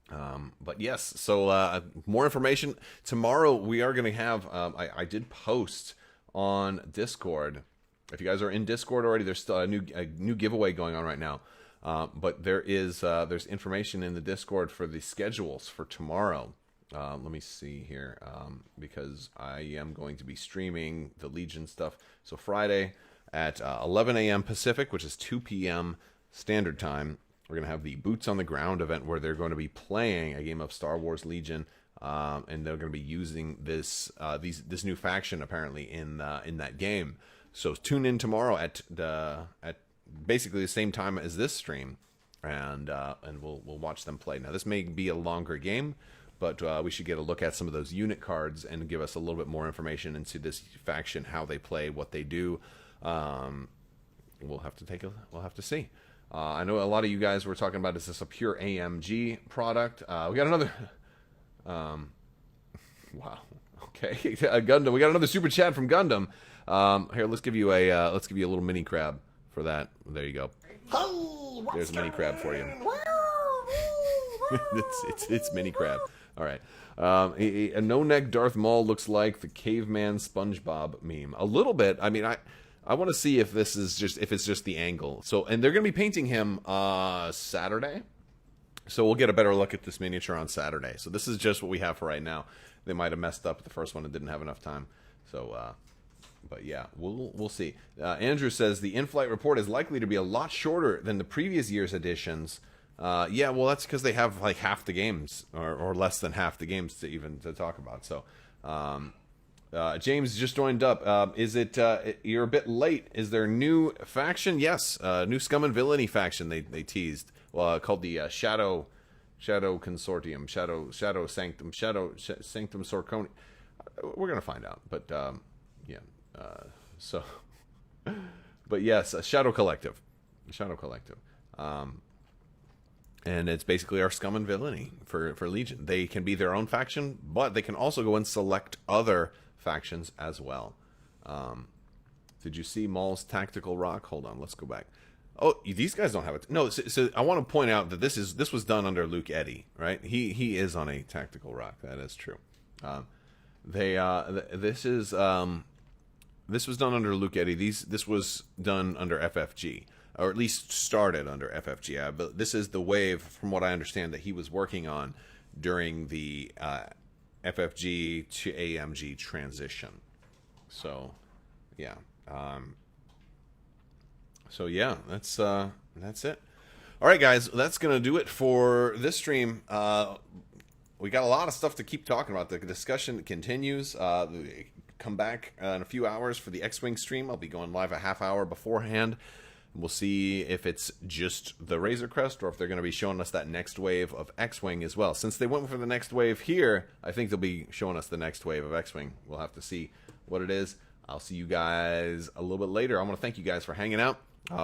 But yes, so more information tomorrow. We are going to have. I did post on Discord. If you guys are in Discord already, there's still a new giveaway going on right now. But there's information in the Discord for the schedules for tomorrow. Let me see here, because I am going to be streaming the Legion stuff. So Friday at 11 a.m. Pacific, which is 2 p.m. Standard Time, we're going to have the Boots on the Ground event where they're going to be playing a game of Star Wars Legion, and they're going to be using this new faction apparently in that game. So tune in tomorrow at basically the same time as this stream, and we'll watch them play. Now this may be a longer game, but we should get a look at some of those unit cards and give us a little bit more information into this faction, how they play, what they do. We'll have to see. I know a lot of you guys were talking about, is this a pure AMG product? We got another. Wow. Okay. Gundam. We got another super chat from Gundam. Here, let's give you a little mini crab for that. There you go. Hey, There's a mini crab for you. it's mini crab. All right. A no-neck Darth Maul looks like the caveman SpongeBob meme. A little bit. I mean, I want to see if it's just the angle. So, and they're going to be painting him Saturday. So we'll get a better look at this miniature on Saturday. So this is just what we have for right now. They might have messed up the first one and didn't have enough time. So, but yeah, we'll see. Andrew says the in-flight report is likely to be a lot shorter than the previous year's editions. Yeah, well, that's because they have like half the games or less than half the games to talk about. So, James just joined up. Is it you're a bit late? Is there new faction? Yes, new Scum and Villainy faction they teased. Called the Shadow Consortium, Shadow Sanctum, Sanctum Sorconi. We're gonna find out, but yeah. But yes, Shadow Collective, and it's basically our Scum and Villainy for Legion. They can be their own faction, but they can also go and select other factions as well. Did you see Maul's tactical rock? Hold on, let's go back. Oh, these guys don't have it. No, so I want to point out that this was done under Luke Eddy, right? He is on a tactical rock. That is true. This was done under Luke Eddy. This was done under FFG, or at least started under FFG. But this is the wave, from what I understand, that he was working on during the FFG to AMG transition. So, yeah. So yeah, that's it. All right, guys, that's gonna do it for this stream. We got a lot of stuff to keep talking about. The discussion continues. Come back in a few hours for the X-Wing stream. I'll be going live a half hour beforehand. We'll see if it's just the Razor Crest or if they're going to be showing us that next wave of X-Wing as well. Since they went for the next wave here, I think they'll be showing us the next wave of X-Wing. We'll have to see what it is. I'll see you guys a little bit later. I want to thank you guys for hanging out.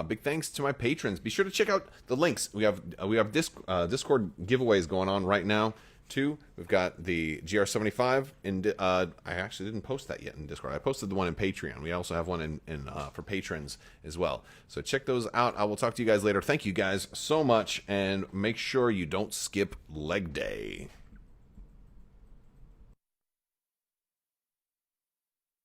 Big thanks to my patrons. Be sure to check out the links. We have Discord giveaways going on right now too. We've got the GR75 in. I actually didn't post that yet in Discord. I posted the one in Patreon. We also have one in for patrons as well. So check those out. I will talk to you guys later. Thank you guys so much, and make sure you don't skip leg day.